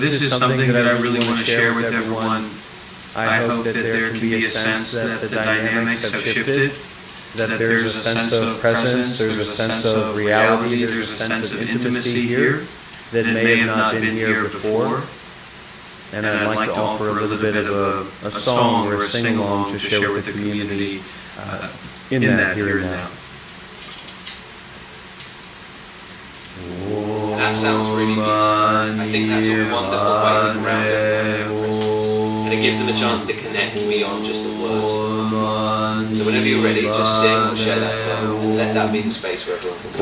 this is something that I really want to share with everyone. I hope that there can be a sense that the dynamics have shifted, that there's a sense of presence, there's a sense of reality, there's a sense of intimacy here that may have not been here before. And I'd like to offer a little bit of a song or a sing-along to share with the community in that here and now. That sounds really beautiful. I think that's a wonderful way to ground everyone in their presence. And it gives them a chance to connect beyond just the words. So whenever you're ready, just sing or share that song and let that be the space where everyone can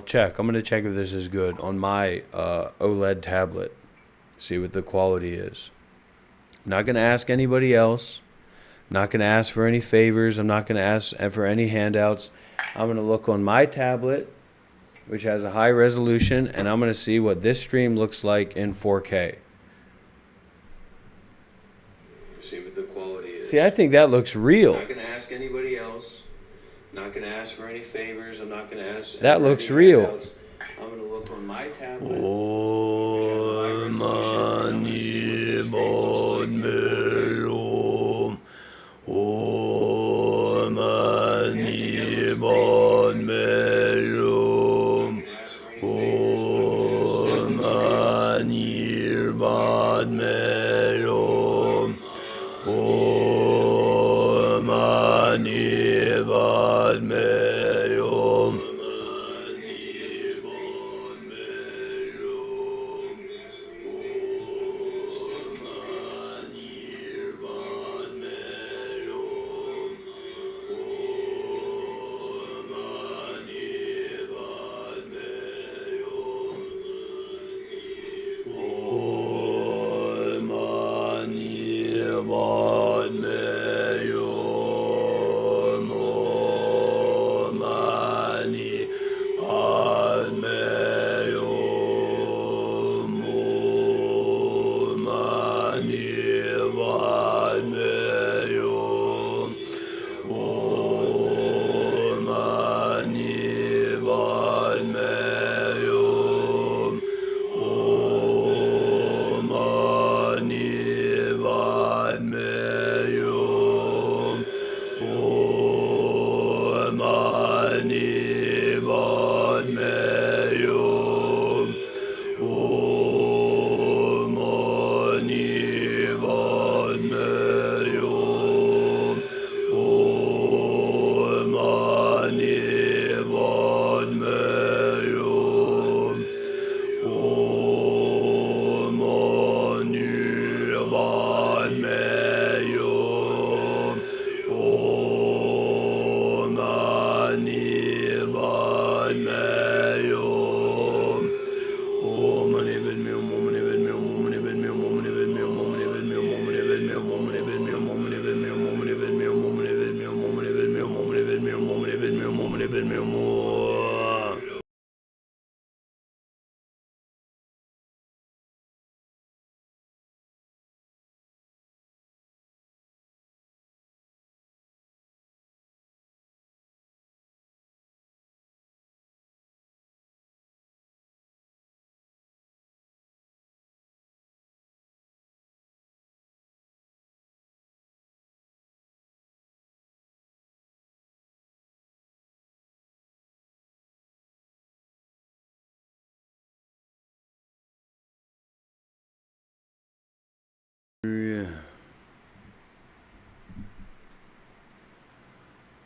Check. I'm going to check if this is good on my OLED tablet. See what the quality is. I'm not going to ask anybody else. I'm not going to ask for any favors. I'm not going to ask for any handouts. I'm going to look on my tablet, which has a high resolution, and I'm going to see what this stream looks like in 4K. See what the quality is. See, I think that looks real. I'm not going to ask anybody else. Not going to ask for any favors. I'm not going to ask. That looks real. Handouts. I'm going to look on my tablet.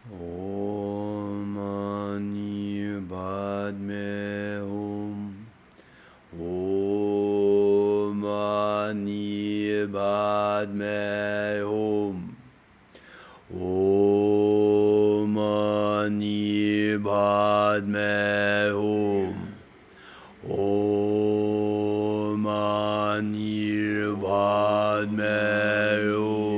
Om Mani Padme Hum. Om Mani Padme Hum. Om Mani Padme Hum. Om Mani Padme Hum.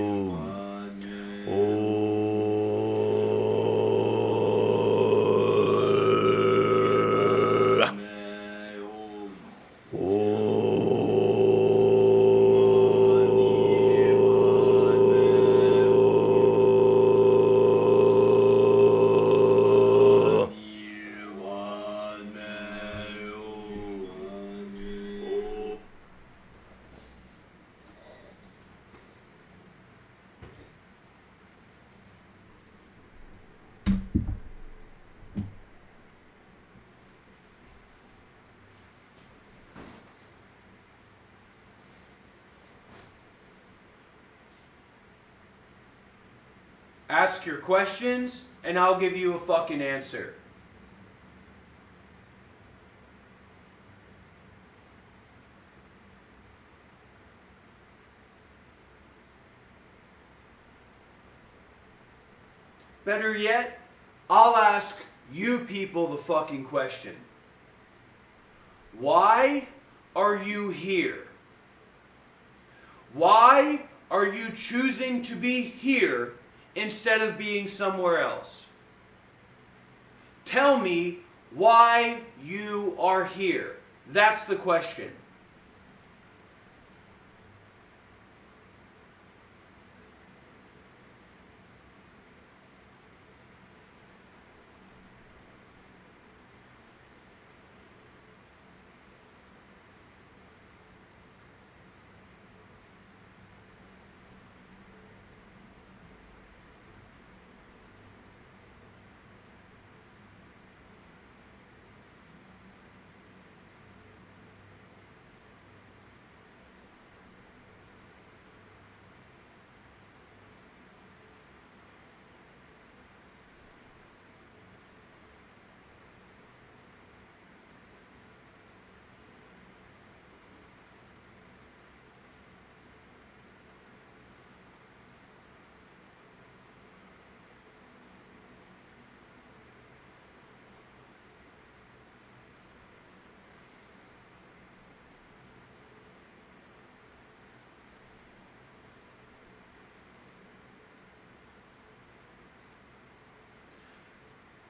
Ask your questions, and I'll give you a fucking answer. Better yet, I'll ask you people the fucking question. Why are you here? Why are you choosing to be here instead of being somewhere else? Tell me why you are here. That's the question.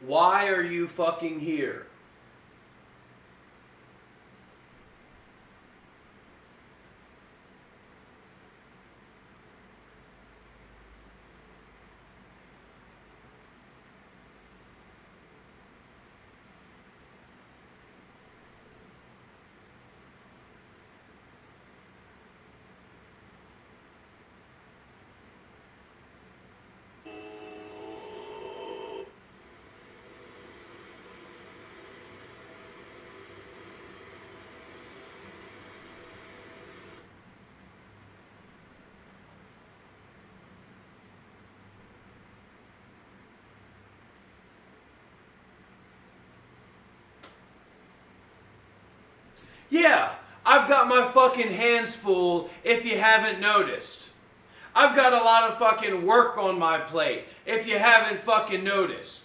Why are you fucking here? Yeah, I've got my fucking hands full if you haven't noticed. I've got a lot of fucking work on my plate if you haven't fucking noticed.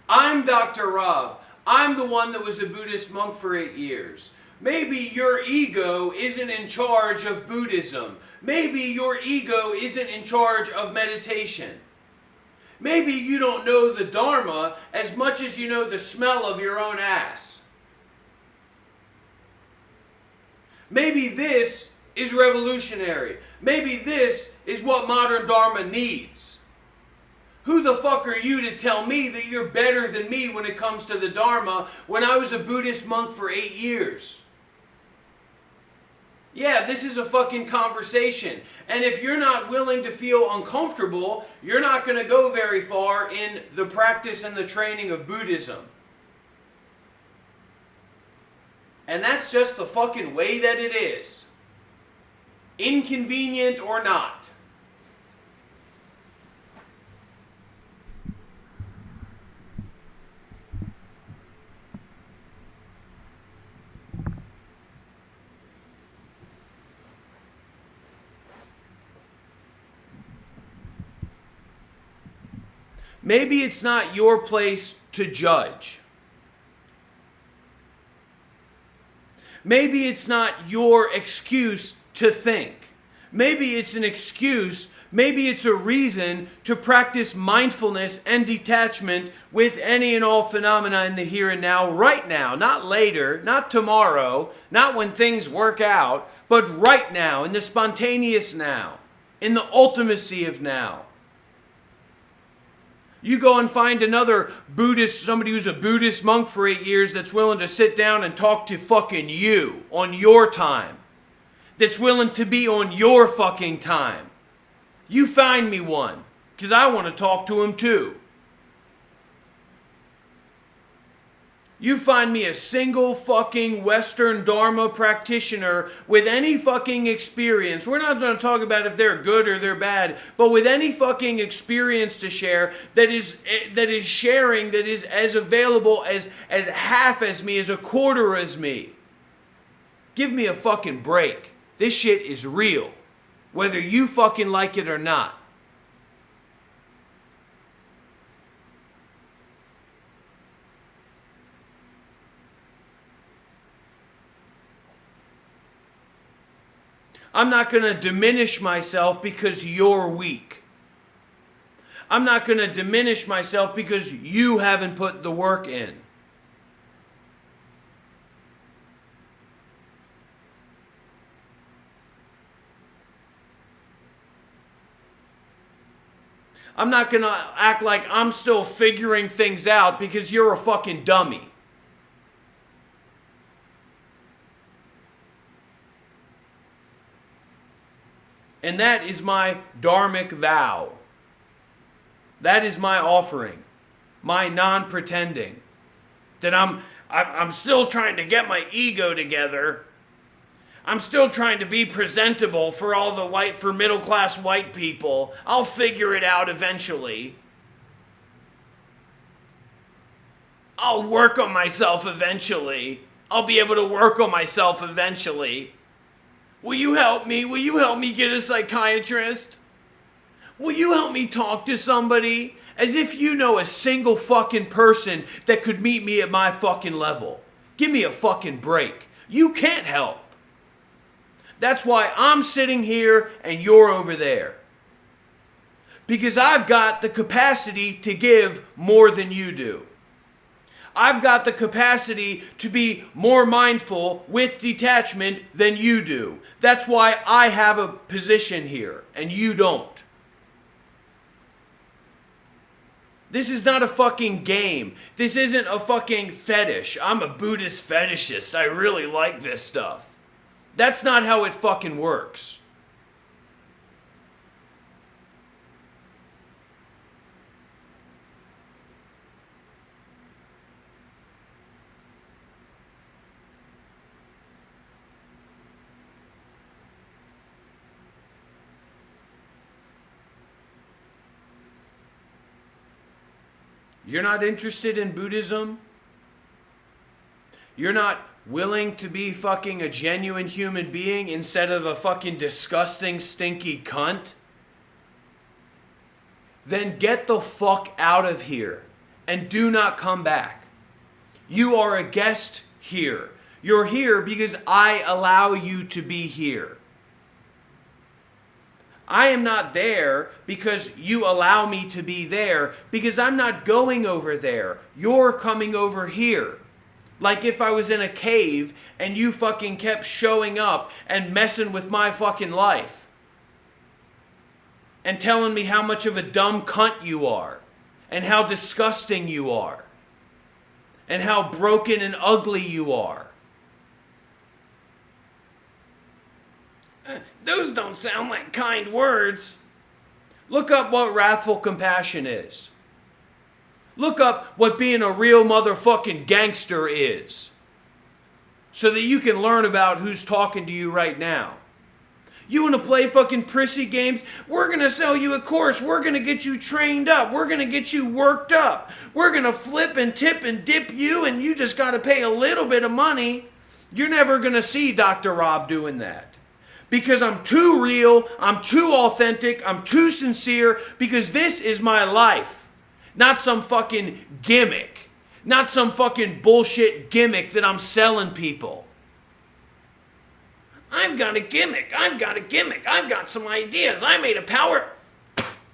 I'm Dr. Rob. I'm the one that was a Buddhist monk for 8 years. Maybe your ego isn't in charge of Buddhism. Maybe your ego isn't in charge of meditation. Maybe you don't know the Dharma as much as you know the smell of your own ass. Maybe this is revolutionary. Maybe this is what modern Dharma needs. Who the fuck are you to tell me that you're better than me when it comes to the Dharma when I was a Buddhist monk for 8 years? Yeah, this is a fucking conversation. And if you're not willing to feel uncomfortable, you're not going to go very far in the practice and the training of Buddhism. And that's just the fucking way that it is. Inconvenient or not. Maybe it's not your place to judge. Maybe it's not your excuse to think. Maybe it's an excuse, maybe it's a reason to practice mindfulness and detachment with any and all phenomena in the here and now, right now, not later, not tomorrow, not when things work out, but right now, in the spontaneous now, in the ultimacy of now. You go and find another Buddhist, somebody who's a Buddhist monk for 8 years that's willing to sit down and talk to fucking you on your time. That's willing to be on your fucking time. You find me one, because I want to talk to him too. You find me a single fucking Western Dharma practitioner with any fucking experience. We're not going to talk about if they're good or they're bad, but with any fucking experience to share that is sharing, that is as available as half as me, as a quarter as me. Give me a fucking break. This shit is real, whether you fucking like it or not. I'm not going to diminish myself because you're weak. I'm not going to diminish myself because you haven't put the work in. I'm not going to act like I'm still figuring things out because you're a fucking dummy. And that is my dharmic vow. That is my offering, my non-pretending. That I'm still trying to get my ego together. I'm still trying to be presentable for middle-class white people. I'll figure it out eventually. I'll work on myself eventually. I'll be able to work on myself eventually. Will you help me? Will you help me get a psychiatrist? Will you help me talk to somebody? As if you know a single fucking person that could meet me at my fucking level. Give me a fucking break. You can't help. That's why I'm sitting here and you're over there. Because I've got the capacity to give more than you do. I've got the capacity to be more mindful with detachment than you do. That's why I have a position here and you don't. This is not a fucking game. This isn't a fucking fetish. I'm a Buddhist fetishist. I really like this stuff. That's not how it fucking works. You're not interested in Buddhism? You're not willing to be fucking a genuine human being instead of a fucking disgusting, stinky cunt? Then get the fuck out of here and do not come back. You are a guest here. You're here because I allow you to be here. I am not there because you allow me to be there, because I'm not going over there. You're coming over here. Like if I was in a cave and you fucking kept showing up and messing with my fucking life. And telling me how much of a dumb cunt you are. And how disgusting you are. And how broken and ugly you are. Those don't sound like kind words. Look up what wrathful compassion is. Look up what being a real motherfucking gangster is. So that you can learn about who's talking to you right now. You want to play fucking prissy games? We're going to sell you a course. We're going to get you trained up. We're going to get you worked up. We're going to flip and tip and dip you, and you just got to pay a little bit of money. You're never going to see Dr. Rob doing that. Because I'm too real, I'm too authentic, I'm too sincere, because this is my life. Not some fucking gimmick. Not some fucking bullshit gimmick that I'm selling people. I've got a gimmick, I've got some ideas, I made a power...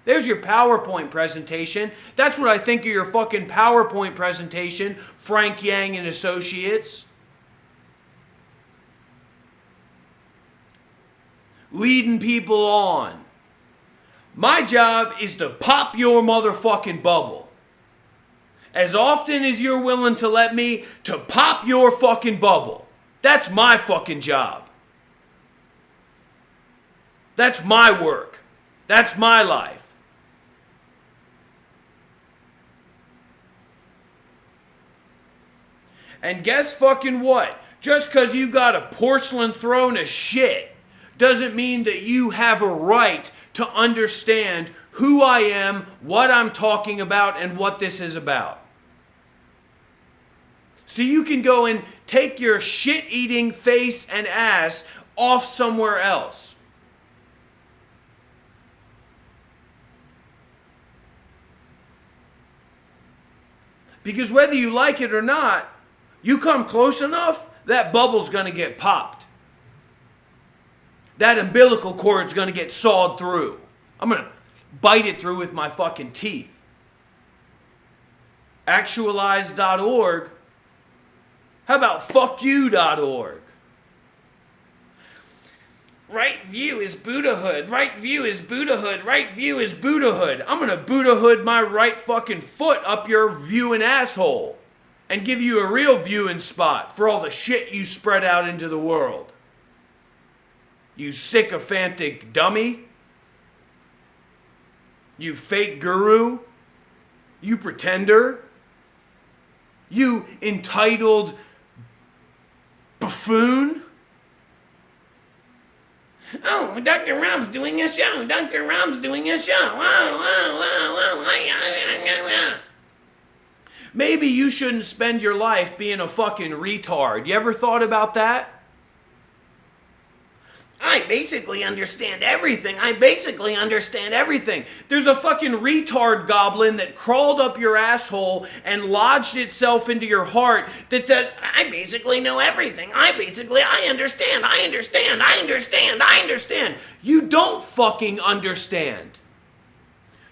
There's your PowerPoint presentation. That's what I think of your fucking PowerPoint presentation, Frank Yang and Associates. Leading people on. My job is to pop your motherfucking bubble. As often as you're willing to let me to pop your fucking bubble. That's my fucking job. That's my work. That's my life. And guess fucking what? Just because you got a porcelain throne of shit doesn't mean that you have a right to understand who I am, what I'm talking about, and what this is about. So you can go and take your shit-eating face and ass off somewhere else. Because whether you like it or not, you come close enough, that bubble's going to get popped. That umbilical cord's going to get sawed through. I'm going to bite it through with my fucking teeth. Actualize.org. How about fuckyou.org? Right view is Buddhahood. Right view is Buddhahood. Right view is Buddhahood. I'm going to Buddhahood my right fucking foot up your viewing asshole. And give you a real viewing spot for all the shit you spread out into the world. You sycophantic dummy. You fake guru. You pretender. You entitled buffoon. Oh, Dr. Rob's doing a show. Dr. Rob's doing a show. Maybe you shouldn't spend your life being a fucking retard. You ever thought about that? I basically understand everything. There's a fucking retard goblin that crawled up your asshole and lodged itself into your heart that says, I basically know everything. I understand. You don't fucking understand.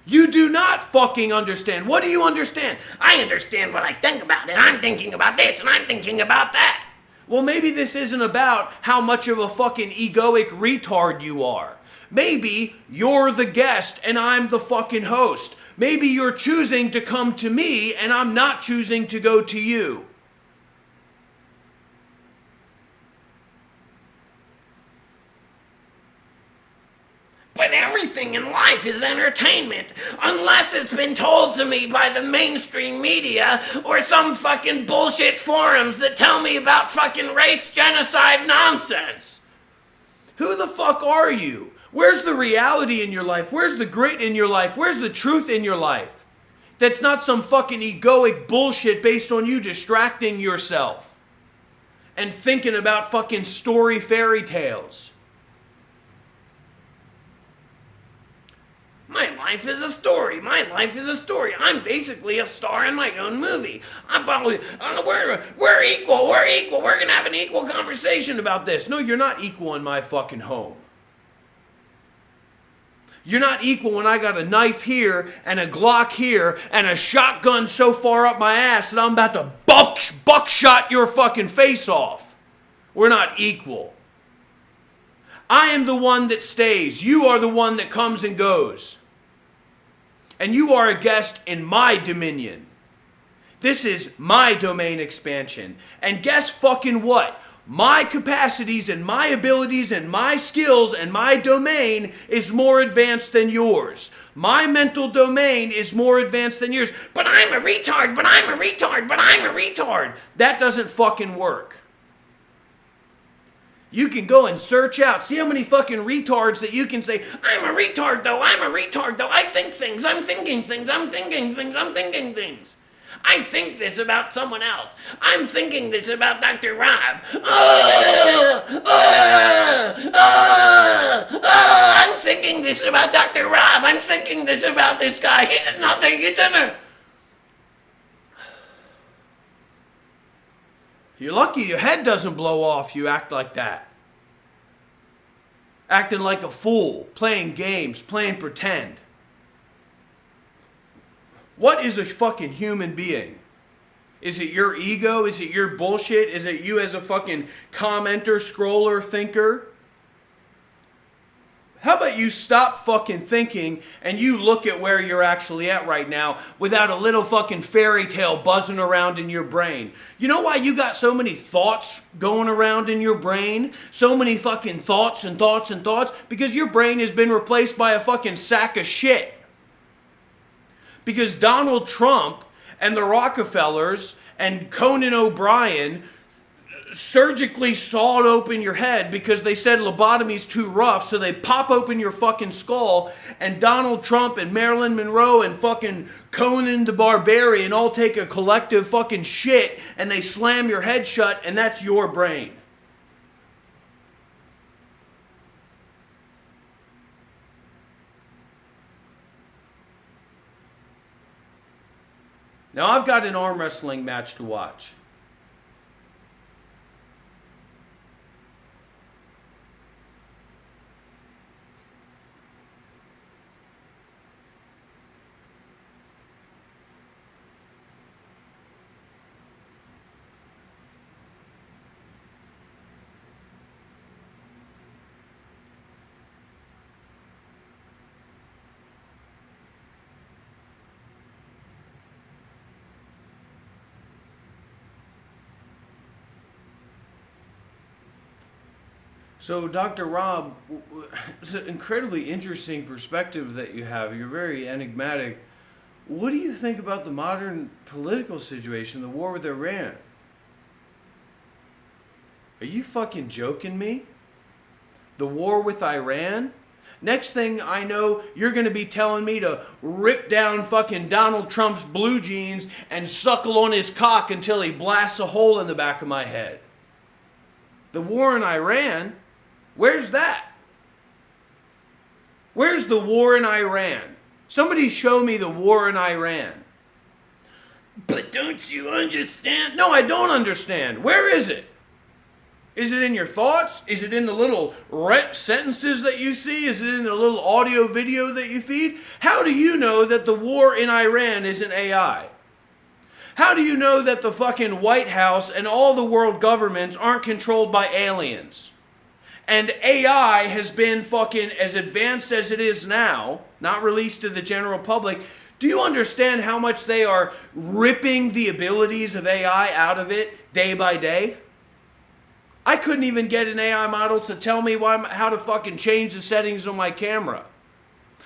You do not fucking understand. What do you understand? I understand what I think about, and I'm thinking about this, and I'm thinking about that. Well, maybe this isn't about how much of a fucking egoic retard you are. Maybe you're the guest and I'm the fucking host. Maybe you're choosing to come to me and I'm not choosing to go to you. But everything in life is entertainment, unless it's been told to me by the mainstream media or some fucking bullshit forums that tell me about fucking race genocide nonsense. Who the fuck are you? Where's the reality in your life? Where's the grit in your life? Where's the truth in your life? That's not some fucking egoic bullshit based on you distracting yourself and thinking about fucking story fairy tales. My life is a story. My life is a story. I'm basically a star in my own movie. We're equal. We're equal. We're gonna have an equal conversation about this. No, you're not equal in my fucking home. You're not equal when I got a knife here and a Glock here and a shotgun so far up my ass that I'm about to buckshot your fucking face off. We're not equal. I am the one that stays. You are the one that comes and goes. And you are a guest in my dominion. This is my domain expansion. And guess fucking what? My capacities and my abilities and my skills and my domain is more advanced than yours. My mental domain is more advanced than yours. But I'm a retard, but I'm a retard, but I'm a retard. That doesn't fucking work. You can go and search out. See how many fucking retards that you can say, I'm a retard though, I'm a retard though. I think things, I'm thinking things, I'm thinking things, I'm thinking things. I think this about someone else. I'm thinking this about Dr. Rob. I'm thinking this about Dr. Rob. I'm thinking this about this guy. He does not think it's in her. You're lucky your head doesn't blow off, you act like that. Acting like a fool, playing games, playing pretend. What is a fucking human being? Is it your ego? Is it your bullshit? Is it you as a fucking commenter, scroller, thinker? How about you stop fucking thinking and you look at where you're actually at right now without a little fucking fairy tale buzzing around in your brain? You know why you got so many thoughts going around in your brain? So many fucking thoughts and thoughts and thoughts? Because your brain has been replaced by a fucking sack of shit. Because Donald Trump and the Rockefellers and Conan O'Brien surgically sawed open your head because they said lobotomy's too rough, so they pop open your fucking skull, and Donald Trump and Marilyn Monroe and fucking Conan the Barbarian all take a collective fucking shit and they slam your head shut, and that's your brain. Now I've got an arm wrestling match to watch. So, Dr. Rob, it's an incredibly interesting perspective that you have. You're very enigmatic. What do you think about the modern political situation, the war with Iran? Are you fucking joking me? The war with Iran? Next thing I know, you're going to be telling me to rip down fucking Donald Trump's blue jeans and suckle on his cock until he blasts a hole in the back of my head. The war in Iran? Where's that? Where's the war in Iran? Somebody show me the war in Iran. But don't you understand? No, I don't understand. Where is it? Is it in your thoughts? Is it in the little sentences that you see? Is it in the little audio video that you feed? How do you know that the war in Iran isn't AI? How do you know that the fucking White House and all the world governments aren't controlled by aliens? And AI has been fucking as advanced as it is now, not released to the general public. Do you understand how much they are ripping the abilities of AI out of it day by day? I couldn't even get an AI model to tell me how to fucking change the settings on my camera.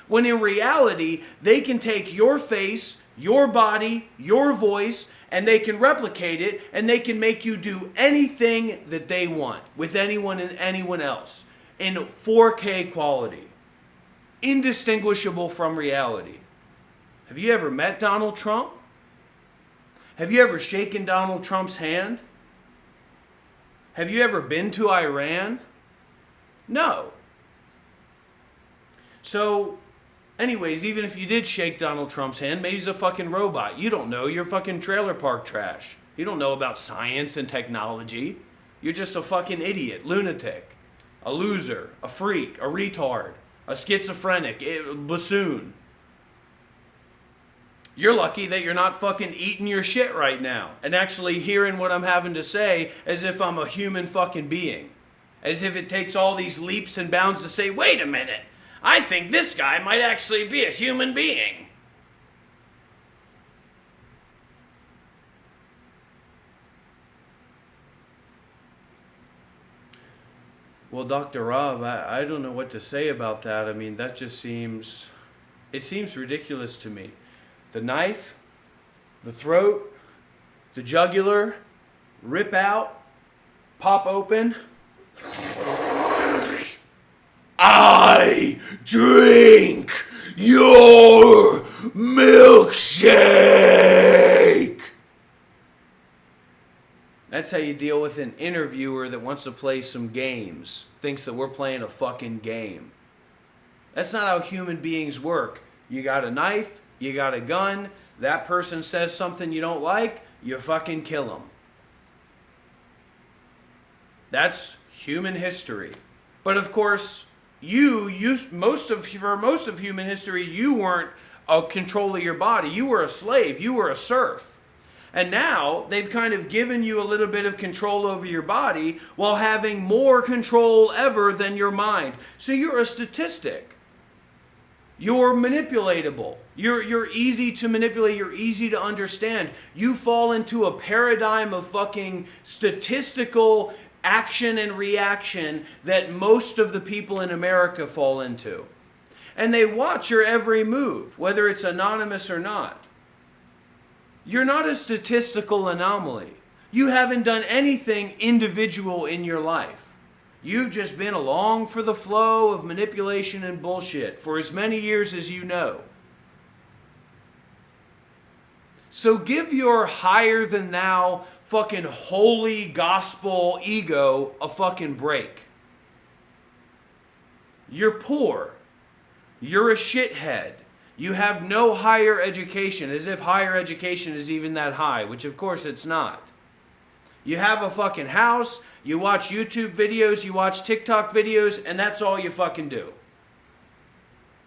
When in reality, they can take your face, your body, your voice, and they can replicate it, and they can make you do anything that they want with anyone and anyone else in 4K quality, indistinguishable from reality. Have you ever met Donald Trump? Have you ever shaken Donald Trump's hand? Have you ever been to Iran? No. So, anyways, even if you did shake Donald Trump's hand, maybe he's a fucking robot. You don't know. You're fucking trailer park trash. You don't know about science and technology. You're just a fucking idiot, lunatic, a loser, a freak, a retard, a schizophrenic, a bassoon. You're lucky that you're not fucking eating your shit right now and actually hearing what I'm having to say as if I'm a human fucking being. As if it takes all these leaps and bounds to say, wait a minute, I think this guy might actually be a human being. Well, Dr. Rob, I don't know what to say about that. I mean, that just seems ridiculous to me. The knife, the throat, the jugular, rip out, pop open. I drink your milkshake. That's how you deal with an interviewer that wants to play some games, thinks that we're playing a fucking game. That's not how human beings work. You got a knife, you got a gun, that person says something you don't like, you fucking kill them. That's human history. But of course, for most of human history, you weren't a control of your body. You were a slave. You were a serf. And now they've kind of given you a little bit of control over your body while having more control ever than your mind. So you're a statistic. You're manipulatable. You're easy to manipulate. You're easy to understand. You fall into a paradigm of fucking statistical action and reaction that most of the people in America fall into. And they watch your every move, whether it's anonymous or not. You're not a statistical anomaly. You haven't done anything individual in your life. You've just been along for the flow of manipulation and bullshit for as many years as you know. So give your higher than thou fucking holy gospel ego a fucking break. You're poor. You're a shithead. You have no higher education, as if higher education is even that high, which of course it's not. You have a fucking house, you watch YouTube videos, you watch TikTok videos, and that's all you fucking do.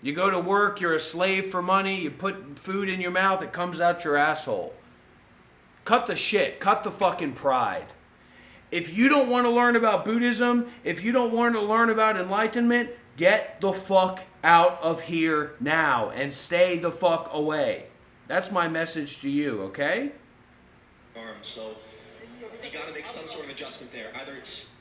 You go to work, you're a slave for money, you put food in your mouth, it comes out your asshole. Cut the shit, cut the fucking pride. If you don't want to learn about Buddhism, if you don't want to learn about enlightenment, get the fuck out of here now and stay the fuck away. That's my message to you, okay? So you got to make some sort of adjustment there. Either it's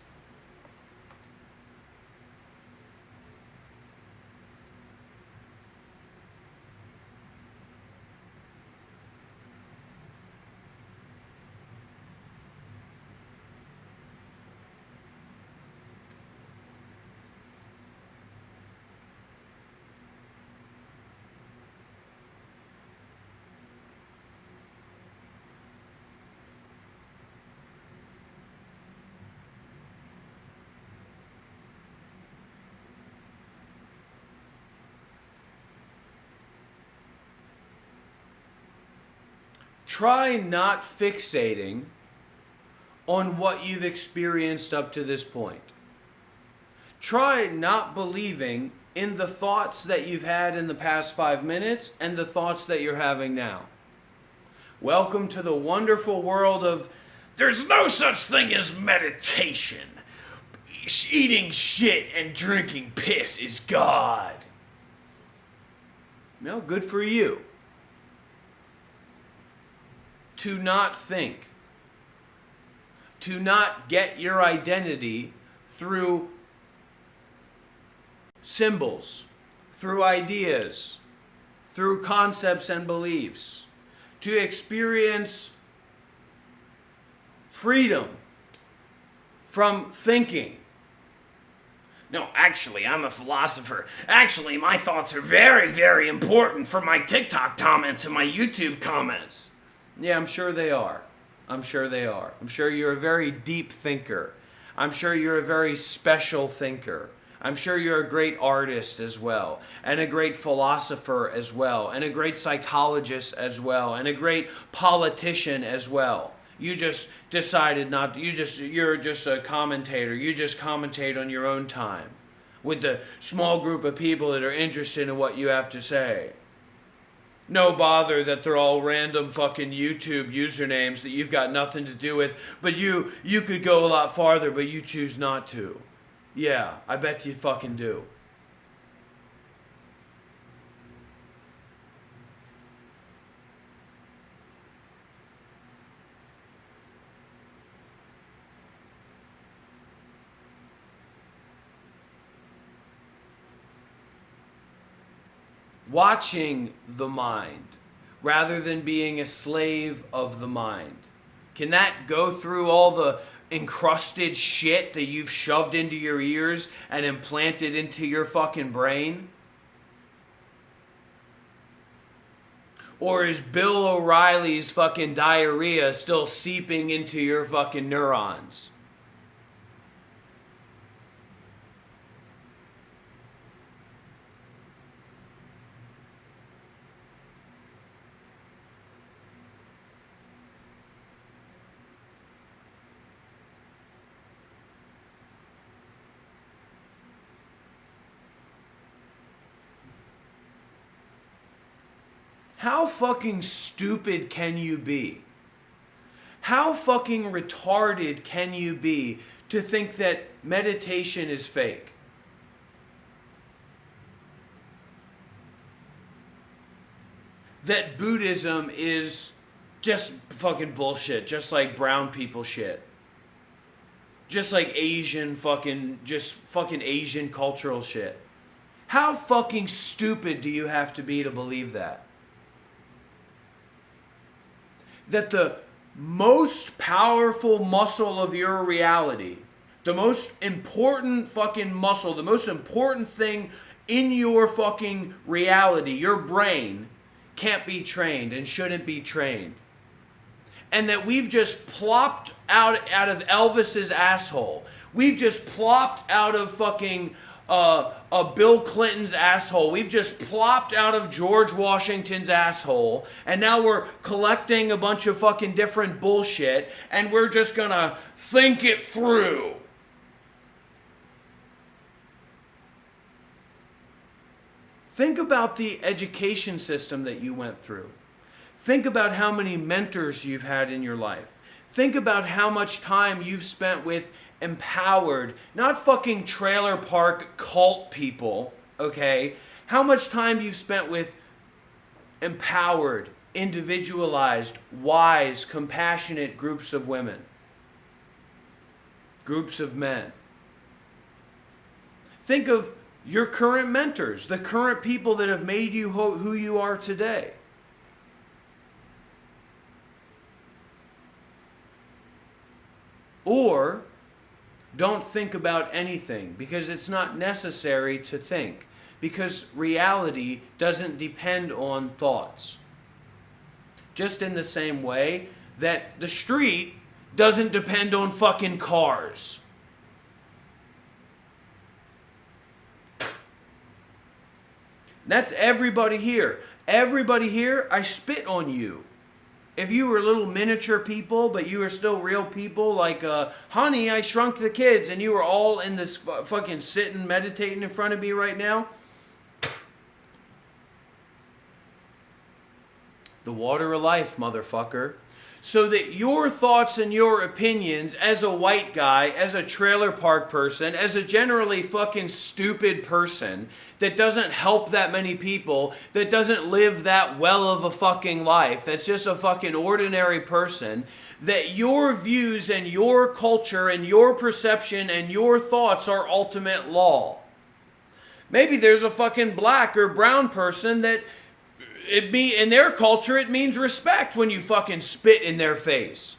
try not fixating on what you've experienced up to this point. Try not believing in the thoughts that you've had in the past 5 minutes and the thoughts that you're having now. Welcome to the wonderful world of there's no such thing as meditation. Eating shit and drinking piss is God. No, good for you. To not think, to not get your identity through symbols, through ideas, through concepts and beliefs, to experience freedom from thinking. No, actually, I'm a philosopher. Actually, my thoughts are very, very important for my TikTok comments and my YouTube comments. Yeah, I'm sure they are. I'm sure they are. I'm sure you're a very deep thinker. I'm sure you're a very special thinker. I'm sure you're a great artist as well, and a great philosopher as well, and a great psychologist as well, and a great politician as well. You just decided not to, you're just a commentator. You just commentate on your own time with the small group of people that are interested in what you have to say. No bother that they're all random fucking YouTube usernames that you've got nothing to do with, but you could go a lot farther, but you choose not to. Yeah, I bet you fucking do. Watching the mind rather than being a slave of the mind. Can that go through all the encrusted shit that you've shoved into your ears and implanted into your fucking brain? Or is Bill O'Reilly's fucking diarrhea still seeping into your fucking neurons? How fucking stupid can you be? How fucking retarded can you be to think that meditation is fake? That Buddhism is just fucking bullshit, just like brown people shit. Just like Asian fucking Asian cultural shit. How fucking stupid do you have to be to believe that? That the most powerful muscle of your reality, the most important fucking muscle, the most important thing in your fucking reality, your brain, can't be trained and shouldn't be trained. And that we've just plopped out of Elvis's asshole. We've just plopped out of fucking Bill Clinton's asshole. We've just plopped out of George Washington's asshole, and now we're collecting a bunch of fucking different bullshit, and we're just gonna think it through. Think about the education system that you went through. Think about how many mentors you've had in your life. Think about how much time you've spent with empowered, not fucking trailer park cult people, okay? How much time you've spent with empowered, individualized, wise, compassionate groups of women, groups of men. Think of your current mentors, the current people that have made you who you are today. Or don't think about anything, because it's not necessary to think, because reality doesn't depend on thoughts. Just in the same way that the street doesn't depend on fucking cars. That's everybody here. Everybody here, I spit on you. If you were little miniature people, but you were still real people, like, Honey, I Shrunk the Kids, and you were all in this fucking sitting, meditating in front of me right now. The water of life, motherfucker. So that your thoughts and your opinions as a white guy, as a trailer park person, as a generally fucking stupid person that doesn't help that many people, that doesn't live that well of a fucking life, that's just a fucking ordinary person, that your views and your culture and your perception and your thoughts are ultimate law. Maybe there's a fucking black or brown person that in their culture, it means respect when you fucking spit in their face.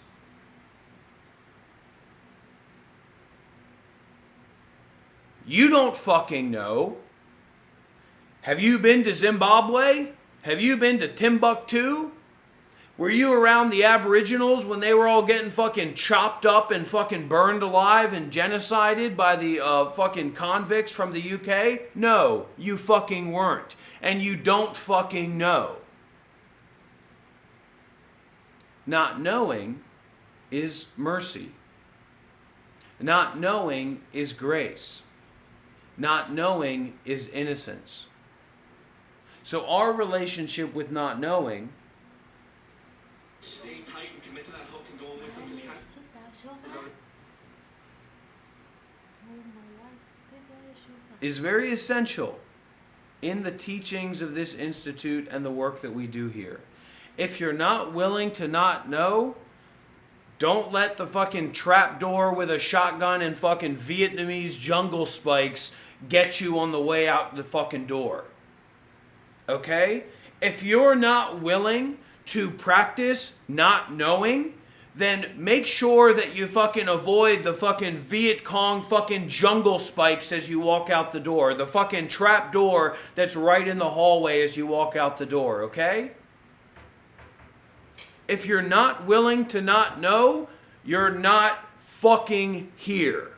You don't fucking know. Have you been to Zimbabwe? Have you been to Timbuktu? Were you around the Aboriginals when they were all getting fucking chopped up and fucking burned alive and genocided by the fucking convicts from the UK? No, you fucking weren't. And you don't fucking know. Not knowing is mercy. Not knowing is grace. Not knowing is innocence. So our relationship with not knowing, stay tight and commit to that hook and go in with him because he has is very essential in the teachings of this institute and the work that we do here. If you're not willing to not know, don't let the fucking trapdoor with a shotgun and fucking Vietnamese jungle spikes get you on the way out the fucking door. Okay? If you're not willing to practice not knowing, then make sure that you fucking avoid the fucking Viet Cong fucking jungle spikes as you walk out the door. The fucking trap door that's right in the hallway as you walk out the door, okay? If you're not willing to not know, you're not fucking here.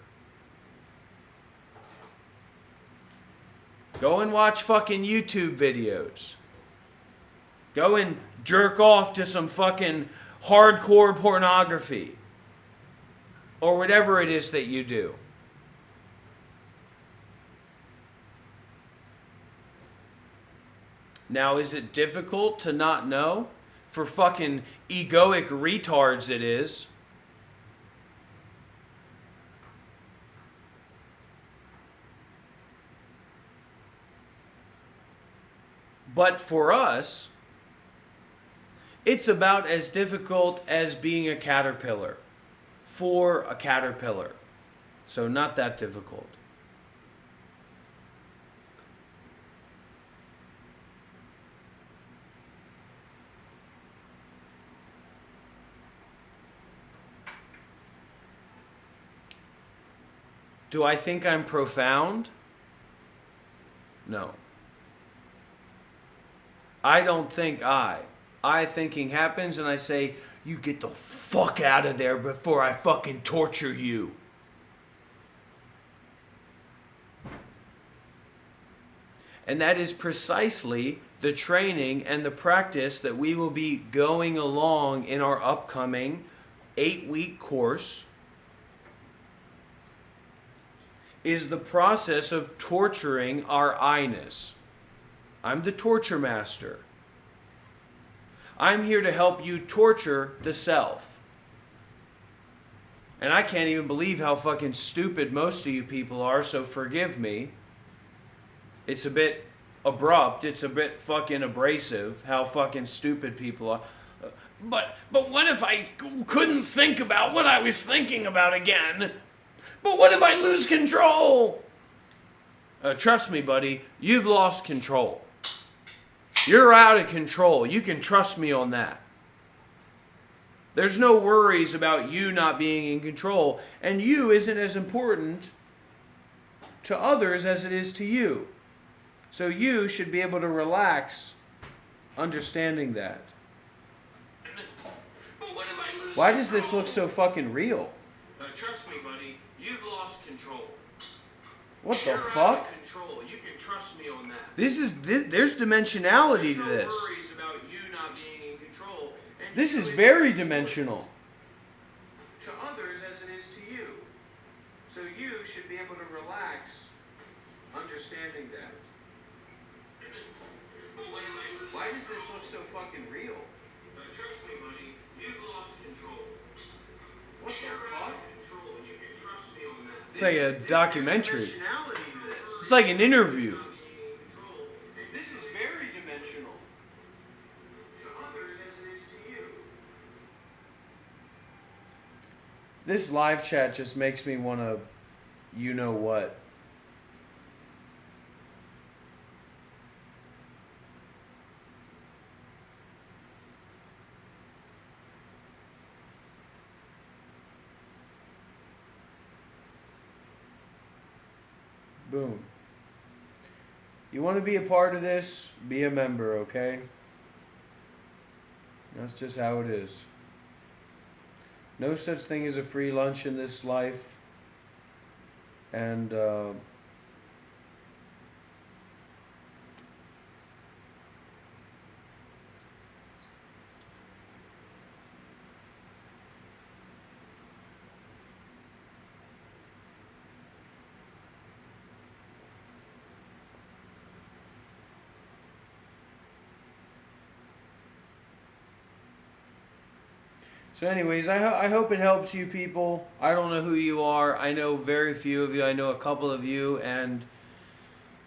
Go and watch fucking YouTube videos. Go and jerk off to some fucking hardcore pornography. Or whatever it is that you do. Now, is it difficult to not know? For fucking egoic retards it is. But for us, it's about as difficult as being a caterpillar. For a caterpillar. So not that difficult. Do I think I'm profound? No. I don't think I thinking happens and I say, you get the fuck out of there before I fucking torture you. And that is precisely the training and the practice that we will be going along in our upcoming 8-week course. Is the process of torturing our I-ness. I'm the torture master. I'm here to help you torture the self. And I can't even believe how fucking stupid most of you people are, so forgive me. It's a bit abrupt, it's a bit fucking abrasive how fucking stupid people are. But what if I couldn't think about what I was thinking about again? But what if I lose control? Trust me, buddy, you've lost control. You're out of control. You can trust me on that. There's no worries about you not being in control. And you isn't as important to others as it is to you. So you should be able to relax understanding that. But what if I lose Why does this look so fucking real? Trust me, buddy. You've lost control. What the You're fuck? out of control. You can trust me on that. There's dimensionality to There's this. no worries about you not being in control. And This you is is very dimensional. to others as it is to you. So you should be able to relax understanding that. But what if I lose Why does this look so fucking real? Trust me, buddy. You've lost control. What the You're out fuck? of control. You can trust me on that. It's like a documentary. There's dimensionality to this. It's like an interview. Not being in control. And this is very dimensional. To others as it is to you. This live chat just makes me want to, you know what. Boom. You want to be a part of this? Be a member, okay? That's just how it is. No such thing as a free lunch in this life. And so anyways, I hope it helps you people. I don't know who you are. I know very few of you. I know a couple of you. And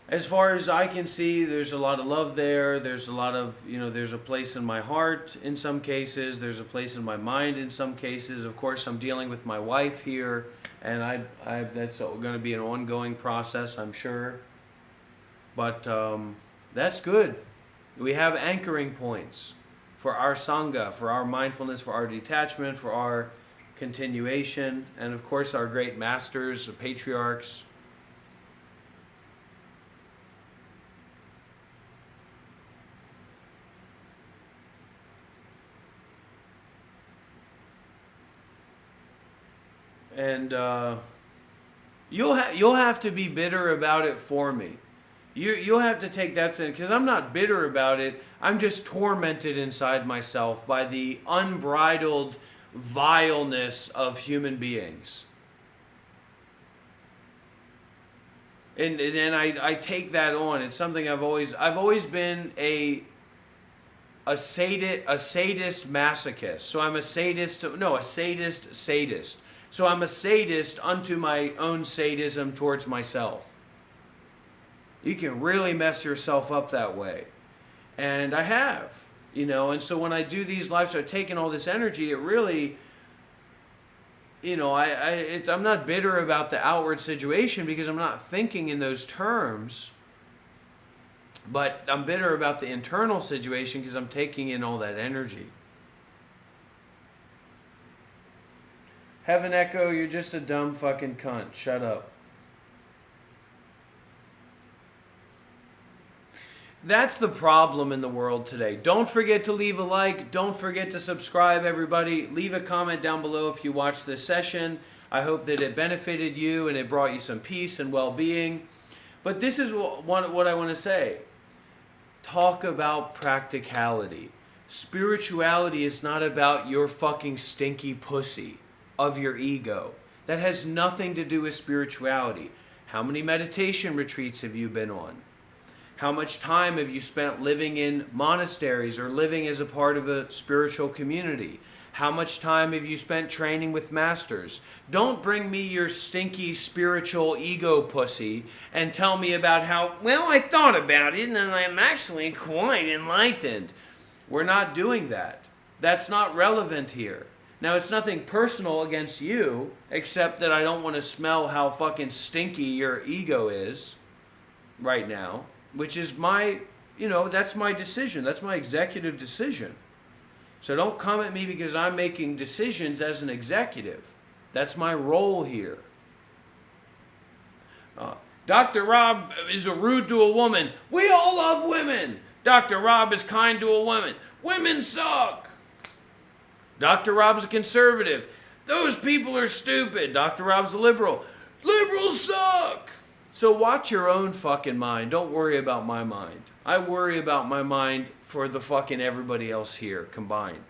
as far as I can see, there's a lot of love there. There's a lot of, there's a place in my heart in some cases. There's a place in my mind in some cases. Of course, I'm dealing with my wife here. And I that's going to be an ongoing process, I'm sure. But that's good. We have anchoring points for our Sangha, for our mindfulness, for our detachment, for our continuation, and of course our great masters, the patriarchs. And you'll have to be bitter about it for me. You'll have to take that sense, because I'm not bitter about it. I'm just tormented inside myself by the unbridled vileness of human beings. And then I take that on. It's something I've always been a sadist masochist. So I'm a sadist sadist. So I'm a sadist unto my own sadism towards myself. You can really mess yourself up that way. And I have, and so when I do these lives, I've taken all this energy, it really, I'm not bitter about the outward situation because I'm not thinking in those terms, but I'm bitter about the internal situation because I'm taking in all that energy. Heaven Echo, you're just a dumb fucking cunt. Shut up. That's the problem in the world today. Don't forget to leave a like. Don't forget to subscribe, everybody. Leave a comment down below if you watched this session. I hope that it benefited you and it brought you some peace and well-being. But this is what I want to say. Talk about practicality. Spirituality is not about your fucking stinky pussy of your ego. That has nothing to do with spirituality. How many meditation retreats have you been on? How much time have you spent living in monasteries or living as a part of a spiritual community? How much time have you spent training with masters? Don't bring me your stinky spiritual ego pussy and tell me about how, well, I thought about it and I'm actually quite enlightened. We're not doing that. That's not relevant here. Now, it's nothing personal against you, except that I don't want to smell how fucking stinky your ego is right now. Which is my, that's my decision. That's my executive decision. So don't come at me because I'm making decisions as an executive. That's my role here. Dr. Rob is rude to a woman. We all love women. Dr. Rob is kind to a woman. Women suck. Dr. Rob's a conservative. Those people are stupid. Dr. Rob's a liberal. Liberals suck. So watch your own fucking mind. Don't worry about my mind. I worry about my mind for the fucking everybody else here combined.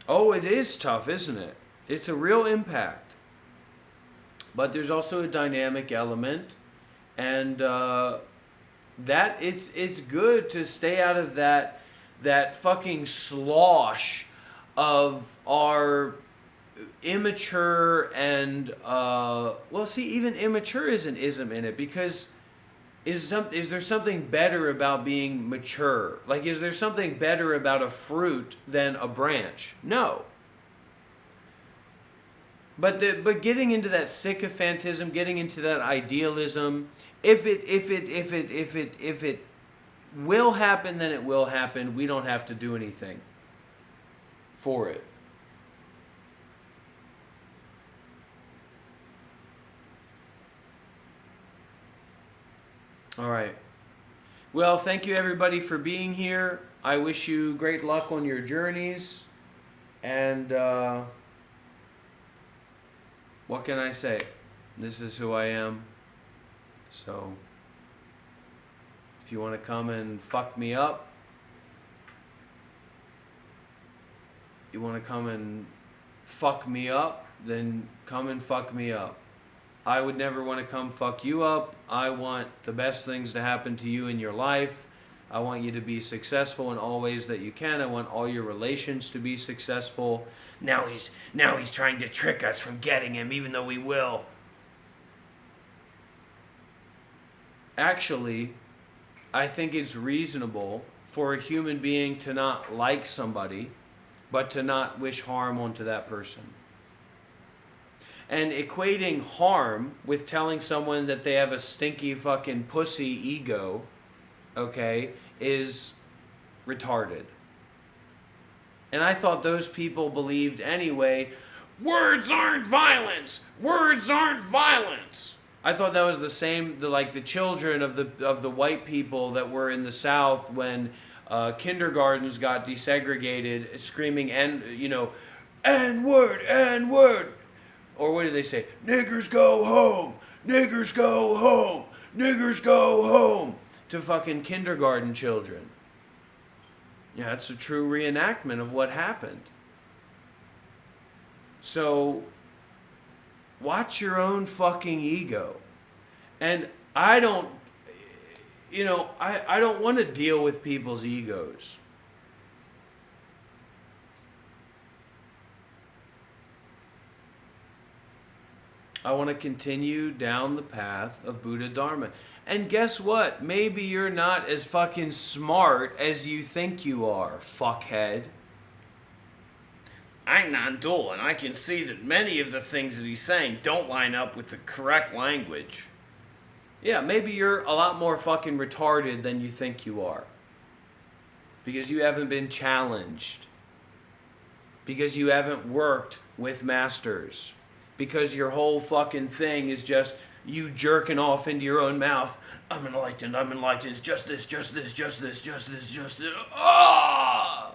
Oh, it is tough, isn't it? It's a real impact. But there's also a dynamic element. And that it's good to stay out of that fucking slosh of our immature and even immature is an ism in it, because is there something better about being mature? Like, is there something better about a fruit than a branch? No. But getting into that sycophantism, getting into that idealism, if it will happen, then it will happen. We don't have to do anything for it. All right. Well, thank you everybody for being here. I wish you great luck on your journeys. And what can I say? This is who I am. So if you want to come and fuck me up, you want to come and fuck me up, then come and fuck me up. I would never want to come fuck you up. I want the best things to happen to you in your life. I want you to be successful in all ways that you can. I want all your relations to be successful. Now he's trying to trick us from getting him, even though we will. Actually, I think it's reasonable for a human being to not like somebody, but to not wish harm onto that person. And equating harm with telling someone that they have a stinky fucking pussy ego, okay, is retarded. And I thought those people believed anyway, words aren't violence! Words aren't violence! I thought that was the same, like the children of the white people that were in the South when kindergartens got desegregated, screaming, N-word, N-word! Or what do they say? Niggers go home! Niggers go home! Niggers go home! To fucking kindergarten children. Yeah, it's a true reenactment of what happened. So, watch your own fucking ego. And I don't want to deal with people's egos. I want to continue down the path of Buddha Dharma. And guess what? Maybe you're not as fucking smart as you think you are, fuckhead. I'm non-dual, and I can see that many of the things that he's saying don't line up with the correct language. Yeah, maybe you're a lot more fucking retarded than you think you are. Because you haven't been challenged. Because you haven't worked with masters. Because your whole fucking thing is just you jerking off into your own mouth. I'm enlightened, it's just this, just this, just this, just this, just this. Ah!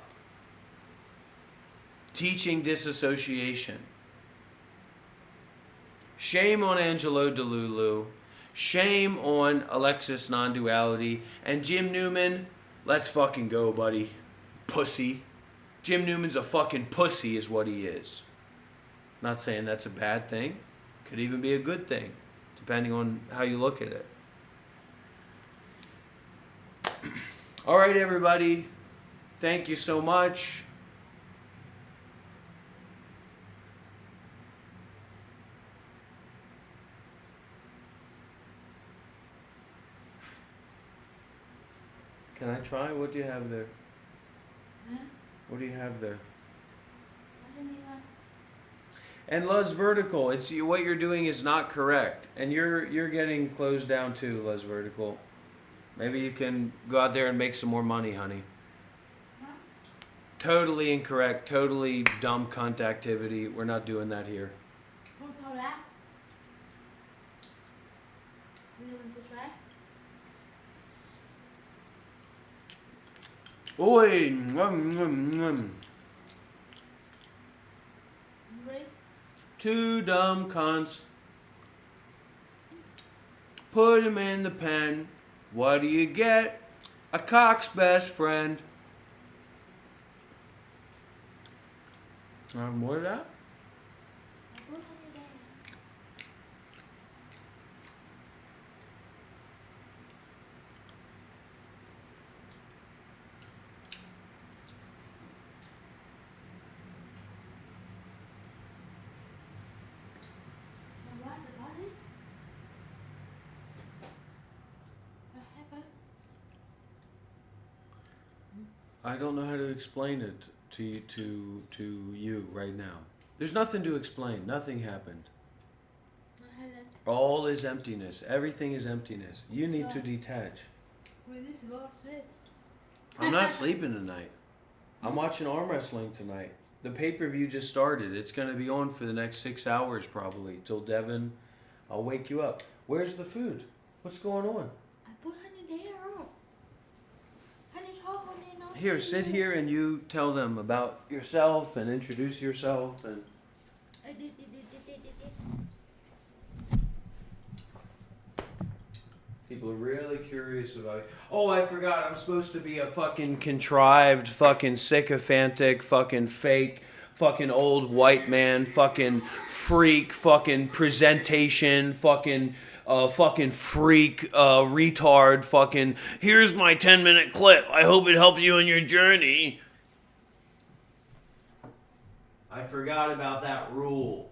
Teaching disassociation. Shame on Angelo DeLulu. Shame on Alexis Non-Duality. And Jim Newman, let's fucking go, buddy. Pussy. Jim Newman's a fucking pussy is what he is. Not saying that's a bad thing. Could even be a good thing, depending on how you look at it. All right, everybody. Thank you so much. Can I try? What do you have there? Huh? What do you have there? I don't even. And Les Vertical, what you're doing is not correct, and you're getting closed down too, Les Vertical. Maybe you can go out there and make some more money, honey. Huh? Totally incorrect, totally dumb cunt activity. We're not doing that here. Who told that? You want to try? Oi, You ready? two dumb cunts. Put him in the pen. What do you get? A cock's best friend. More of that? Who told you that? So what about it? What happened? I don't know how to explain it to you right now. There's nothing to explain. Nothing happened. What happened? All is emptiness. Everything is emptiness. You need to detach. We need to go to sleep. I'm not sleeping tonight. I'm watching arm wrestling tonight. The pay-per-view just started. It's going to be on for the next 6 hours probably. Till Devin, I'll wake you up. Where's the food? What's going on? I put Here, sit here and you tell them about yourself and introduce yourself and. I did. People are really curious about it. Oh, I forgot. I'm supposed to be a fucking contrived, fucking sycophantic, fucking fake, fucking old white man, fucking freak, fucking presentation, fucking freak, retard, fucking. Here's my 10-minute clip. I hope it helps you in your journey. I forgot about that rule.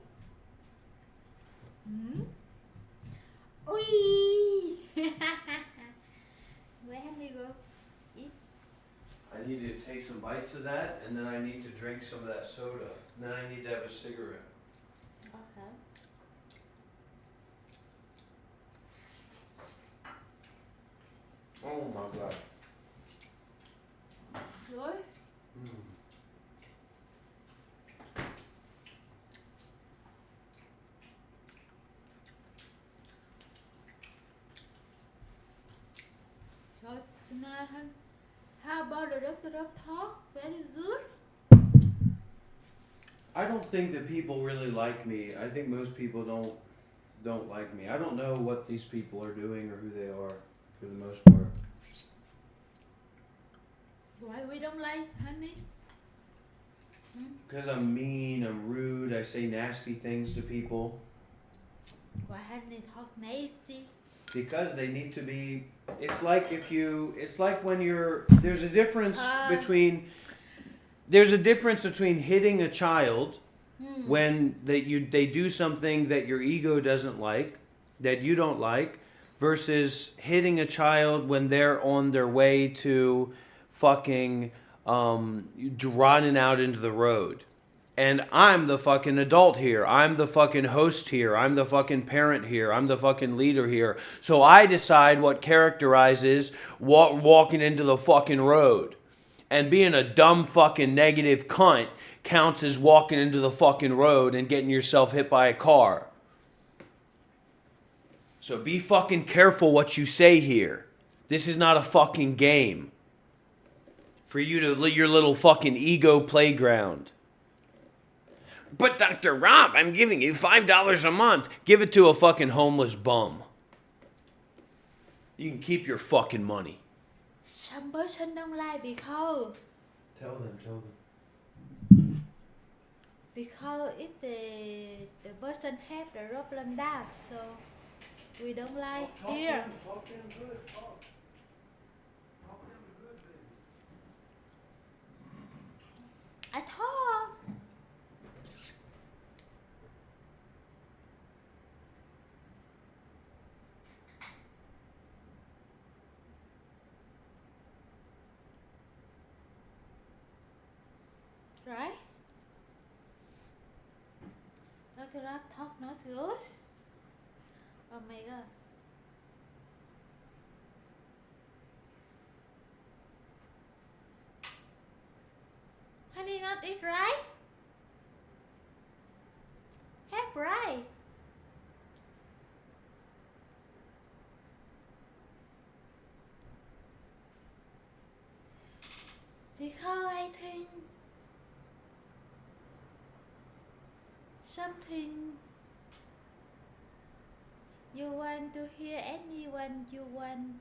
Ui. Where have you go? Eat. I need to take some bites of that, and then I need to drink some of that soda. And then I need to have a cigarette. Okay. Oh my god. Rồi. So tonight, how about the doctor talk? Very good. I don't think that people really like me. I think most people don't like me. I don't know what these people are doing or who they are, for the most part. Why we don't like, honey? Because I'm mean, I'm rude, I say nasty things to people. Why honey talk nasty? Because they need to be. It's like when you're. There's a difference between hitting a child when they do something that your ego doesn't like, that you don't like, versus hitting a child when they're on their way to fucking running out into the road. And I'm the fucking adult here. I'm the fucking host here. I'm the fucking parent here. I'm the fucking leader here. So I decide what characterizes walking into the fucking road. And being a dumb fucking negative cunt counts as walking into the fucking road and getting yourself hit by a car. So be fucking careful what you say here. This is not a fucking game. For you to your little fucking ego playground. But Dr. Rob, I'm giving you $5 a month. Give it to a fucking homeless bum. You can keep your fucking money. Some person don't like because Tell them. because it the person have the problem that, so we don't like here. Talk to them good. Talk to them good, baby. I talk. Right? Dr. Rap talk not good. Oh my god. Honey, not eat right? Have right. Because I think something you want to hear anyone you want.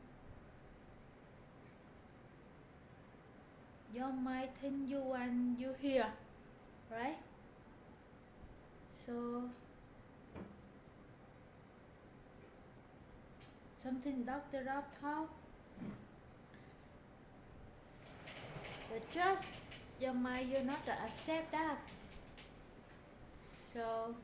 Your mind think you want you hear, right? So something Dr. Rob talk. But just your mind, you're not to accept that. So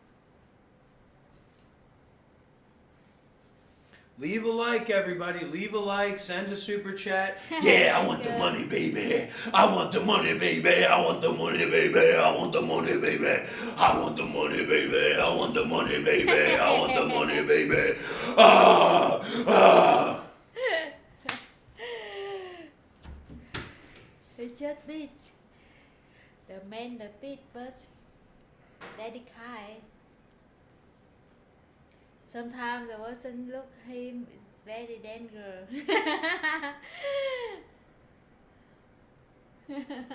Leave a like, everybody. Leave a like. Send a super chat. Yeah, I want the money, baby. I want the money, baby. I want the money, baby. I want the money, baby. I want the money, baby. I want the money, baby. I want the money, baby. Ah. it's just beat. The man the beat, but very kind. Sometimes the person look him is very dangerous. Hmm.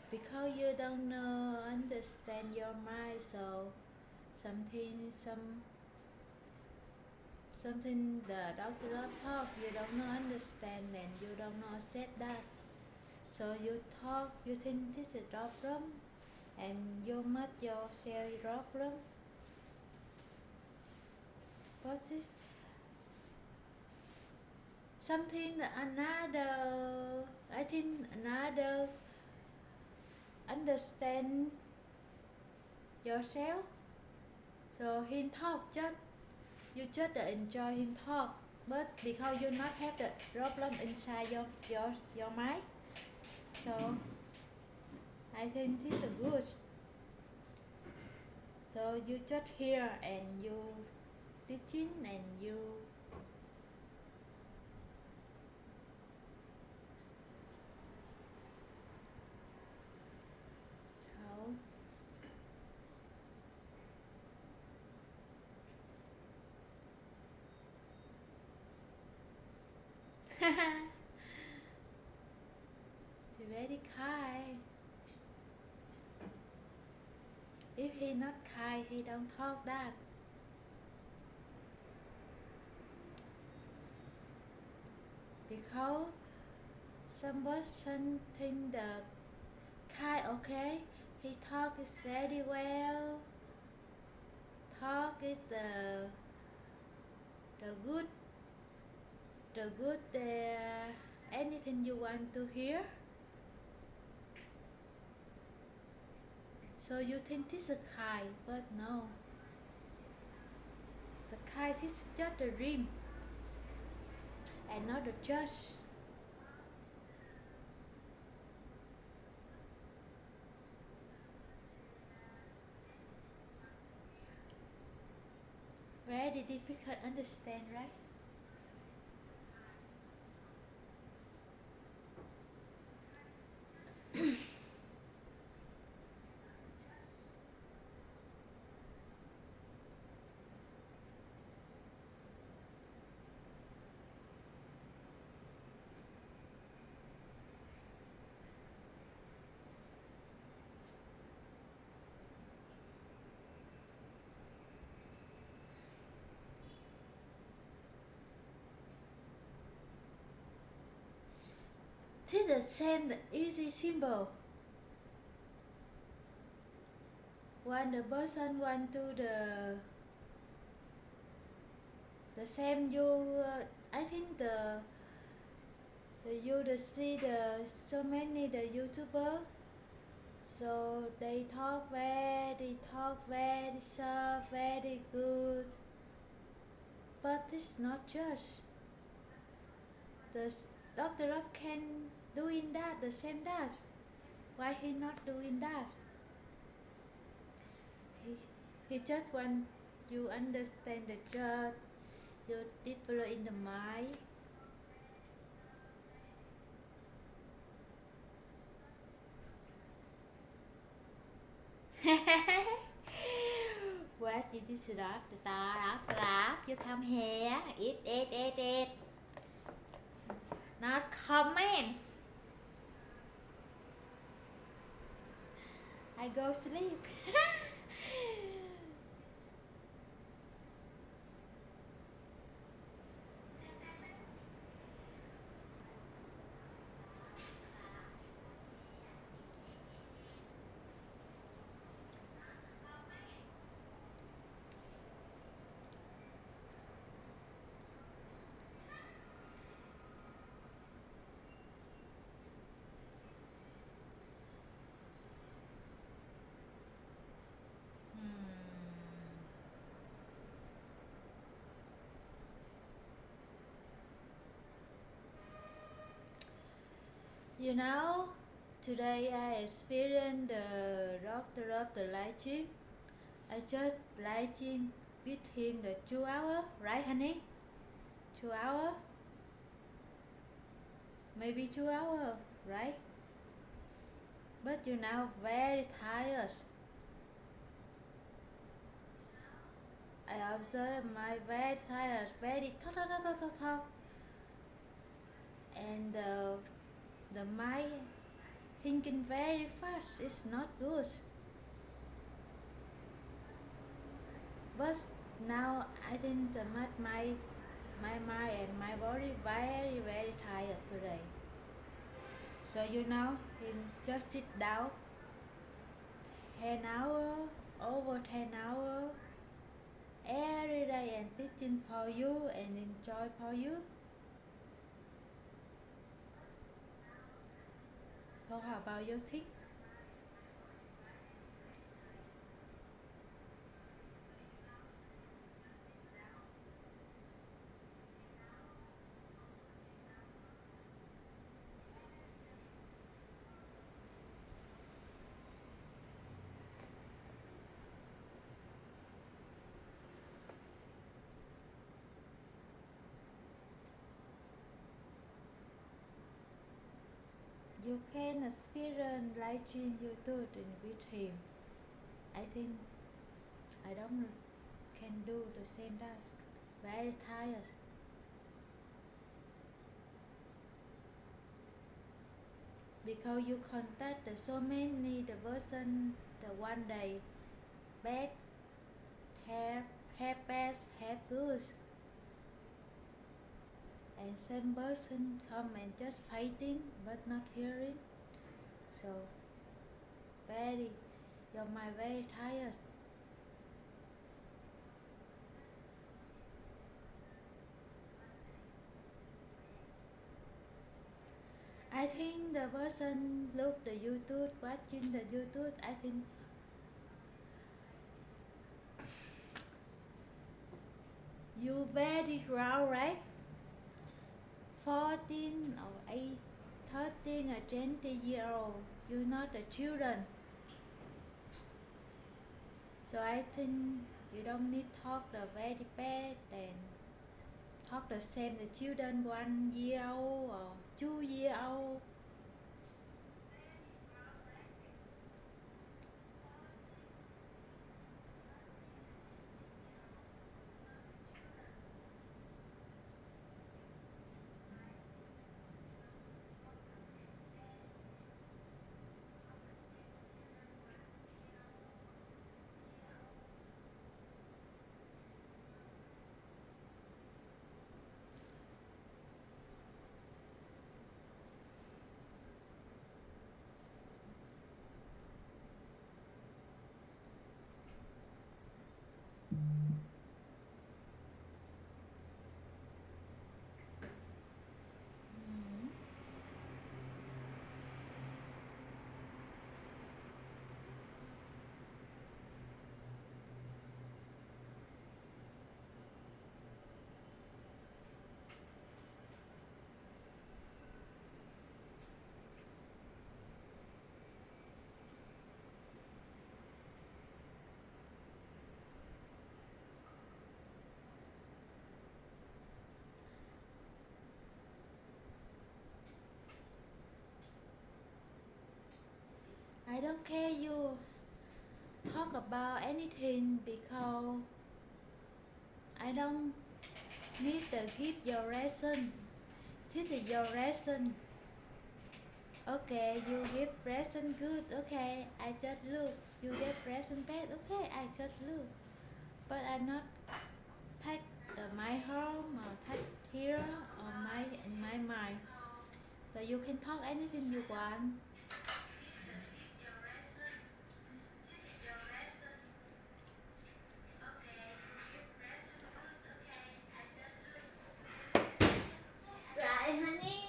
Because you don't know, understand your mind, so something the doctor talk you don't know understand and you don't know accept that. So you talk, you think this is a problem, and you make yourself problem. But this something another, I think another understand yourself. So him talk just you just enjoy him talk, but because you not have the problem inside your mind, so I think this is good. So you just hear and you teaching and you so very kind. If he not kind, he don't talk that. Because some person think the kind okay, he talk is very well. Talk is the good anything you want to hear. So you think this is kind, but no. The kind is just a dream and not a judge. Very difficult to understand, right? This is the same, the easy symbol. When the person want to the same you, I think the you the see the so many the YouTuber, so they talk very soft, very good, but it's not just the Dr. Love can doing that the same that. Why he not doing that? He just want you understand the God, you deeper in the mind. What is this stop, you come here, eat. Not comment. I go sleep. You know, today I experienced the doctor of the light gym. I just light gym with him the 2 hours, right, honey? 2 hours, maybe 2 hours, right? But you're now very tired. I observe my very tired, very talk, and the mind thinking very fast. It's not good. But now I think my mind and my body very tired today. So you know him just sit down 10 hours, over 10 hours every day and teaching for you and enjoy for you. So how about you think? You can experience live stream YouTube with him. I think I don't can do the same task. Very tired. Because you contact the so many the person the one day bad, have bad, have good. And same person come and just fighting but not hearing. So very your mind very tired. I think the person look the YouTube, watching the YouTube, I think you very grown, right? 14 or 8, 13 or 20 year old, you're not a children. So I think you don't need talk the very bad and talk the same the children 1 year old or 2 year old. I don't care you talk about anything because I don't need to give your lesson. This is your lesson. Okay, you give present good. Okay, I just look. You give present bad. Okay, I just look. But I not touch my home or touch here or in my mind. So you can talk anything you want. Right, honey.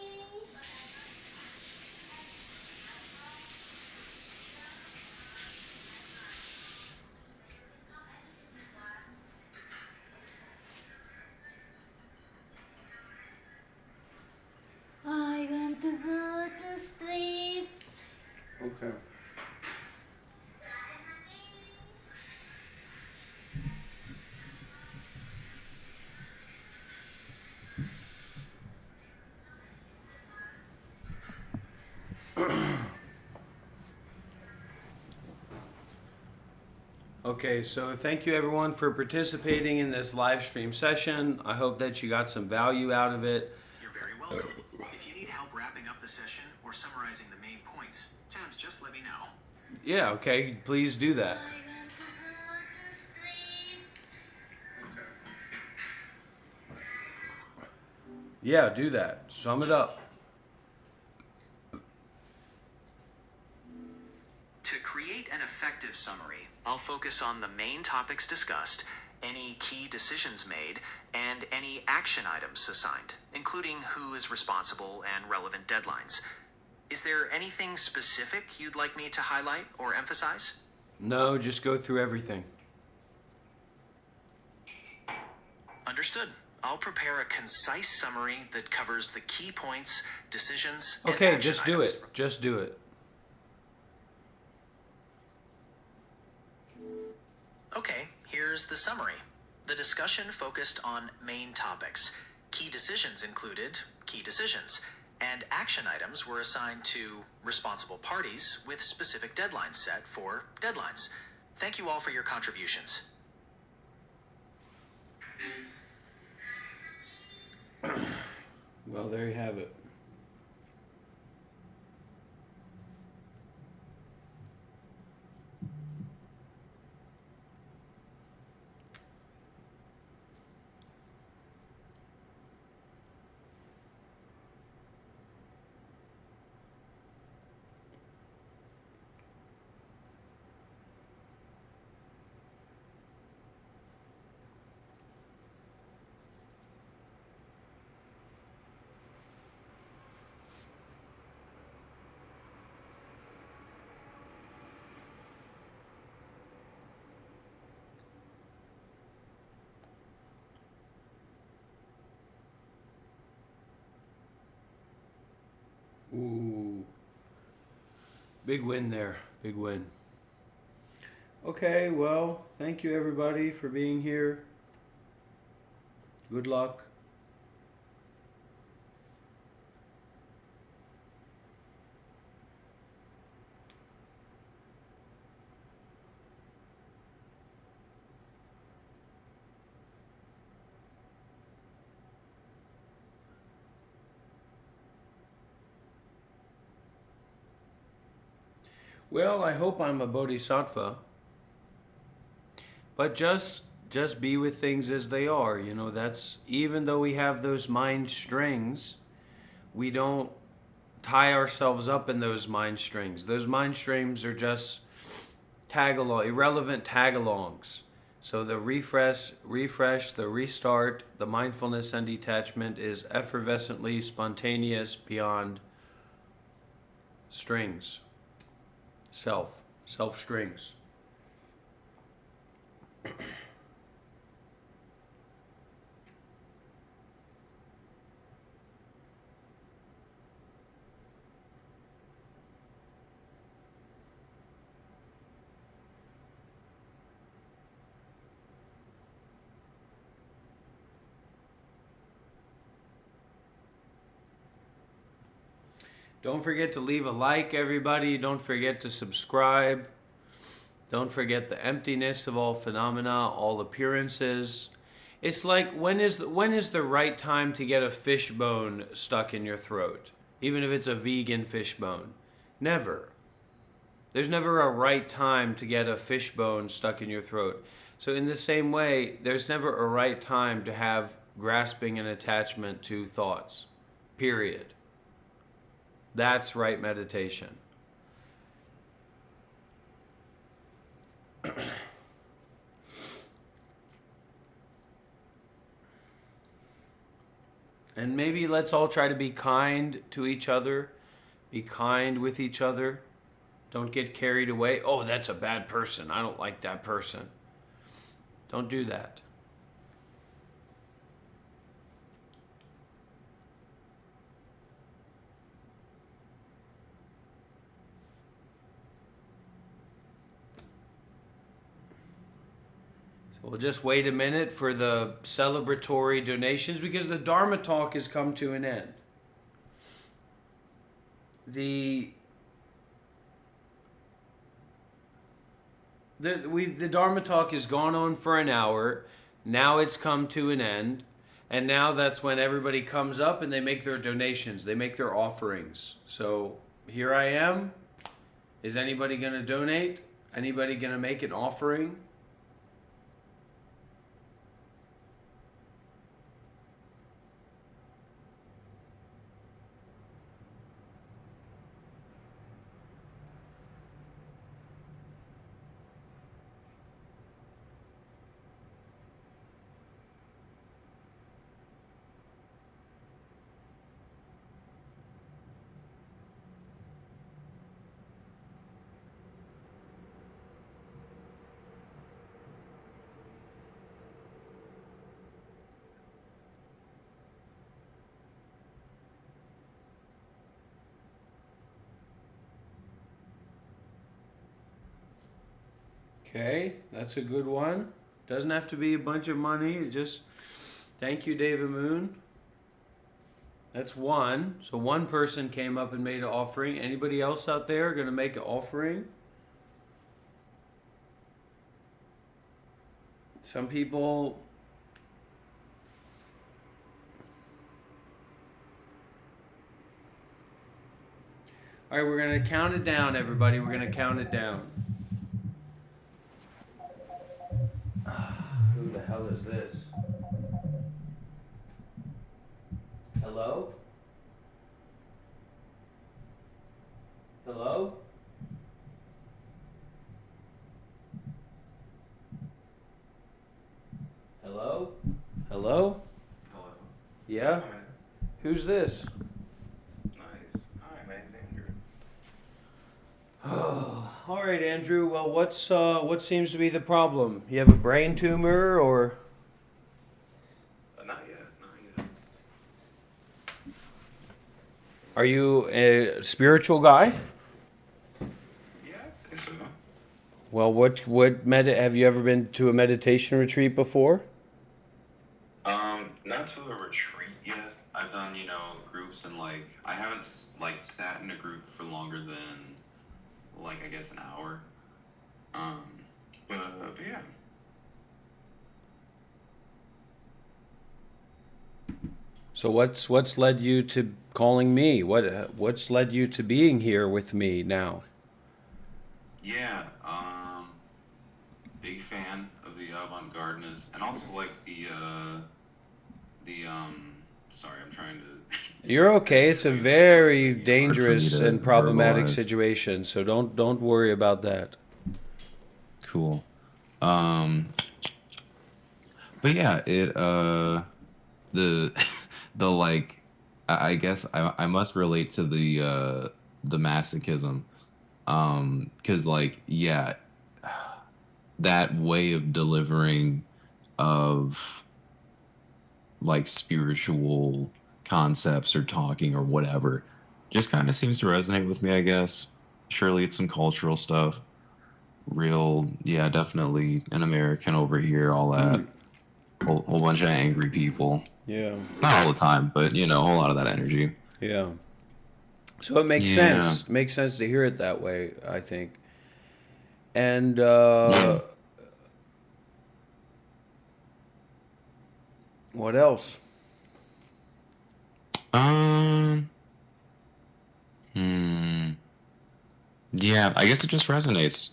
I want to go to sleep. Okay. Okay, so thank you everyone for participating in this live stream session. I hope that you got some value out of it. You're very welcome. If you need help wrapping up the session or summarizing the main points, Tams, just let me know. Yeah, okay, please do that. Yeah, do that. Sum it up. To create an effective summary, I'll focus on the main topics discussed, any key decisions made, and any action items assigned, including who is responsible and relevant deadlines. Is there anything specific you'd like me to highlight or emphasize? No, just go through everything. Understood. I'll prepare a concise summary that covers the key points, decisions, and Okay, action just do items. it. Just do it. Okay, here's the summary. The discussion focused on main topics. Key decisions included key decisions, and action items were assigned to responsible parties with specific deadlines set for deadlines. Thank you all for your contributions. Well, there you have it. Ooh. Big win there. Big win. Okay, well, thank you everybody for being here. Good luck. Well, I hope I'm a bodhisattva. But just be with things as they are. You know, that's, even though we have those mind strings, we don't tie ourselves up in those mind strings. Those mind strings are just irrelevant tag-alongs. So the refresh, the restart, the mindfulness and detachment is effervescently spontaneous beyond strings. Self strings. Don't forget to leave a like, everybody. Don't forget to subscribe. Don't forget the emptiness of all phenomena, all appearances. It's like, when is the right time to get a fish bone stuck in your throat? Even if it's a vegan fish bone. Never. There's never a right time to get a fish bone stuck in your throat. So in the same way, there's never a right time to have grasping and attachment to thoughts. Period. That's right meditation. And maybe let's all try to be kind to each other. Be kind with each other. Don't get carried away. Oh, that's a bad person. I don't like that person. Don't do that. We'll just wait a minute for the celebratory donations because the Dharma talk has come to an end. The The Dharma talk has gone on for an hour. Now it's come to an end. And now that's when everybody comes up and they make their donations. They make their offerings. So here I am. Is anybody going to donate? Anybody going to make an offering? Okay, that's a good one. Doesn't have to be a bunch of money. It's just thank you, David Moon. That's one. So one person came up and made an offering. Anybody else out there going to make an offering? Some people... All right, we're going to count it down, everybody. We're going to count it down. Who the hell is this? Hello? Hello? Hello? Hello? Hello. Yeah? Hi. Who's this? Nice. Hi, my name's Andrew. All right, Andrew. Well, what seems to be the problem? You have a brain tumor, or Not yet. Not yet. are you a spiritual guy? Yeah, I'd say so. Well, have you ever been to a meditation retreat before? Not to a retreat yet. I've done, groups and I haven't sat in a group for longer than I guess an hour. But yeah. So what's led you to calling me? What's led you to being here with me now? Yeah, big fan of the avant-gardeness and also sorry, I'm trying to You're okay. It's a very dangerous and problematic situation, so don't worry about that. Cool. But yeah, the I guess I must relate to the masochism. 'Cause yeah, that way of delivering of spiritual concepts or talking or whatever just kind of seems to resonate with me, I guess. Surely it's some cultural stuff. Yeah, definitely an American over here, all that. Whole bunch of angry people. Yeah. Not all the time, but a whole lot of that energy. Yeah. So it makes sense. It makes sense to hear it that way, I think. And what else? Yeah, I guess it just resonates.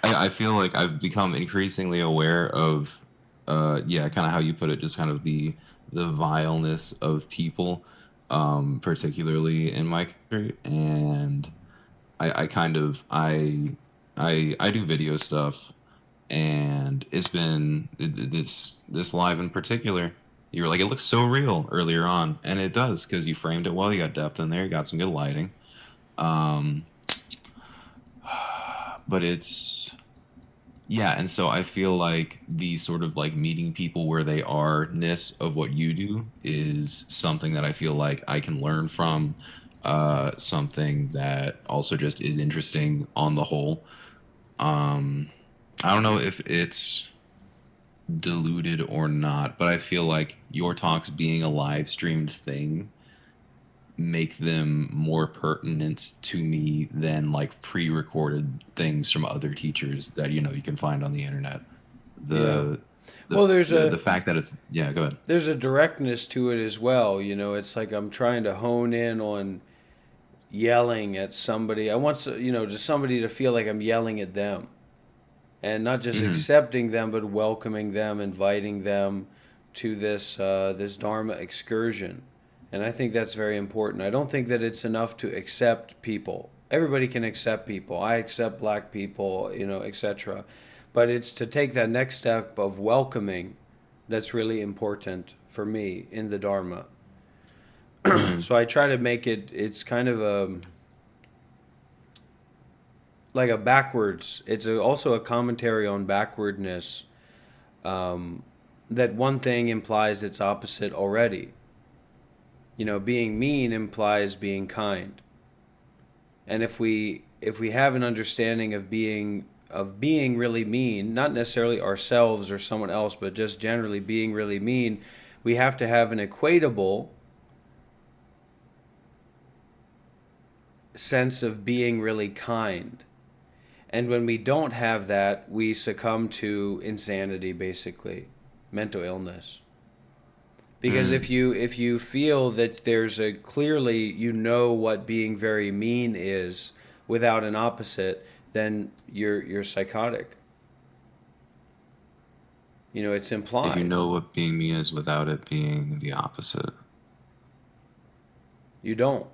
I feel like I've become increasingly aware of, yeah, kind of how you put it, just kind of the vileness of people, particularly in my country, and I do video stuff, and it's been this live in particular. You were like, it looks so real earlier on, and it does because you framed it well. You got depth in there. You got some good lighting. But yeah, and so I feel like the sort of meeting people where they are-ness of what you do is something that I feel like I can learn from, something that also just is interesting on the whole. I don't know if it's diluted or not, but I feel like your talks being a live streamed thing make them more pertinent to me than like pre-recorded things from other teachers that you can find on the internet. Well, The fact that it's go ahead. there's a directness to it as well. It's like I'm trying to hone in on yelling at somebody. I want just somebody to feel like I'm yelling at them, and not just accepting them, but welcoming them, inviting them to this Dharma excursion. And I think that's very important. I don't think that it's enough to accept people. Everybody can accept people. I accept black people, etc. But it's to take that next step of welcoming that's really important for me in the Dharma. So I try to make it's kind of like a backwards. It's also a commentary on backwardness, that one thing implies its opposite already. Being mean implies being kind. And if we have an understanding of being really mean, not necessarily ourselves or someone else, but just generally being really mean, we have to have an equatable sense of being really kind. And when we don't have that, we succumb to insanity, basically, mental illness. Because if you feel that there's a clearly what being very mean is without an opposite, then you're psychotic. It's implied. If you know what being mean is without it being the opposite. You don't.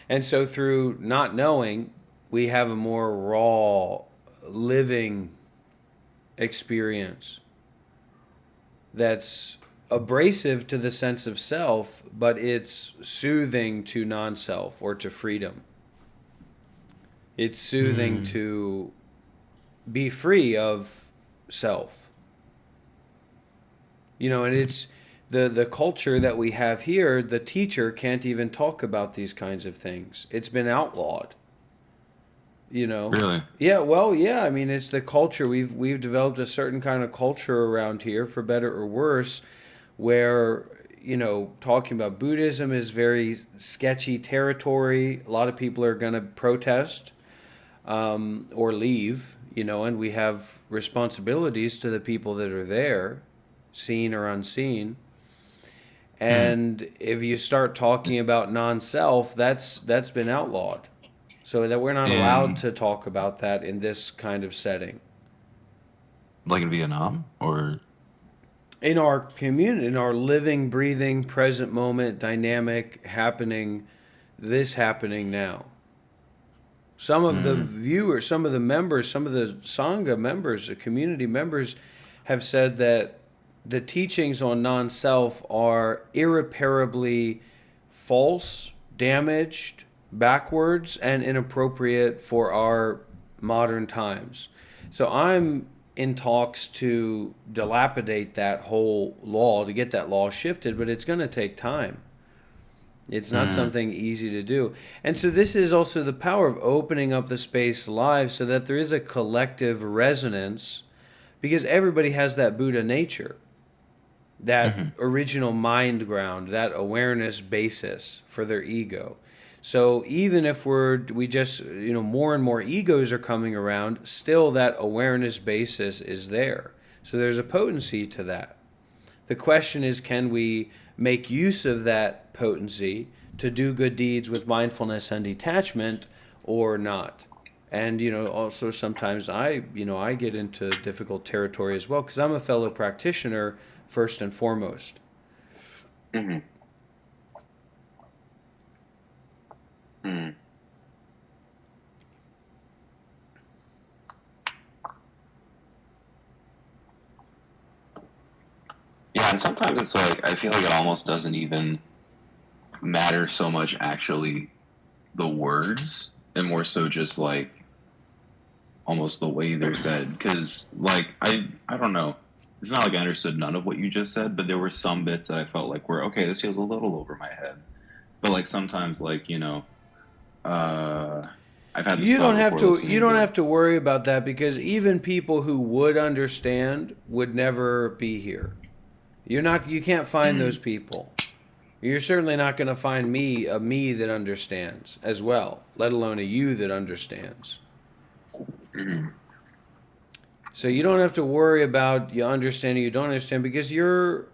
And so through not knowing, we have a more raw, living experience that's abrasive to the sense of self, but it's soothing to non-self or to freedom. It's soothing to be free of self. And it's the culture that we have here, the teacher can't even talk about these kinds of things. It's been outlawed. Really? Yeah, well, yeah, I mean, it's the culture. We've developed a certain kind of culture around here, for better or worse, where, talking about Buddhism is very sketchy territory. A lot of people are going to protest or leave, and we have responsibilities to the people that are there, seen or unseen. And if you start talking about non-self, that's been outlawed. So that we're not allowed to talk about that in this kind of setting. Like in Vietnam? Or in our community, in our living, breathing, present moment, dynamic, happening now. Some of the viewers, some of the members, some of the Sangha members, the community members have said that the teachings on non-self are irreparably false, damaged, backwards, and inappropriate for our modern times. So I'm in talks to dilapidate that whole law, to get that law shifted, but it's going to take time. It's not something easy to do. And so this is also the power of opening up the space live so that there is a collective resonance, because everybody has that Buddha nature, that original mind ground, that awareness basis for their ego. So even if we just, more and more egos are coming around, still that awareness basis is there. So there's a potency to that. The question is, can we make use of that potency to do good deeds with mindfulness and detachment or not? And, also sometimes I get into difficult territory as well, because I'm a fellow practitioner first and foremost. Mm-hmm. Yeah, and sometimes it's like, I feel like it almost doesn't even matter so much actually the words, and more so just like almost the way they're said. Because like, I don't know, it's not like I understood none of what you just said, but there were some bits that I felt like were, okay, this feels a little over my head. But like sometimes, like, I've had this you don't have to worry about that, because even people who would understand would never be here. You can't find those people. You're certainly not going to find a me that understands as well, let alone a you that understands. Mhm. So you don't have to worry about you understand or you don't understand, because you're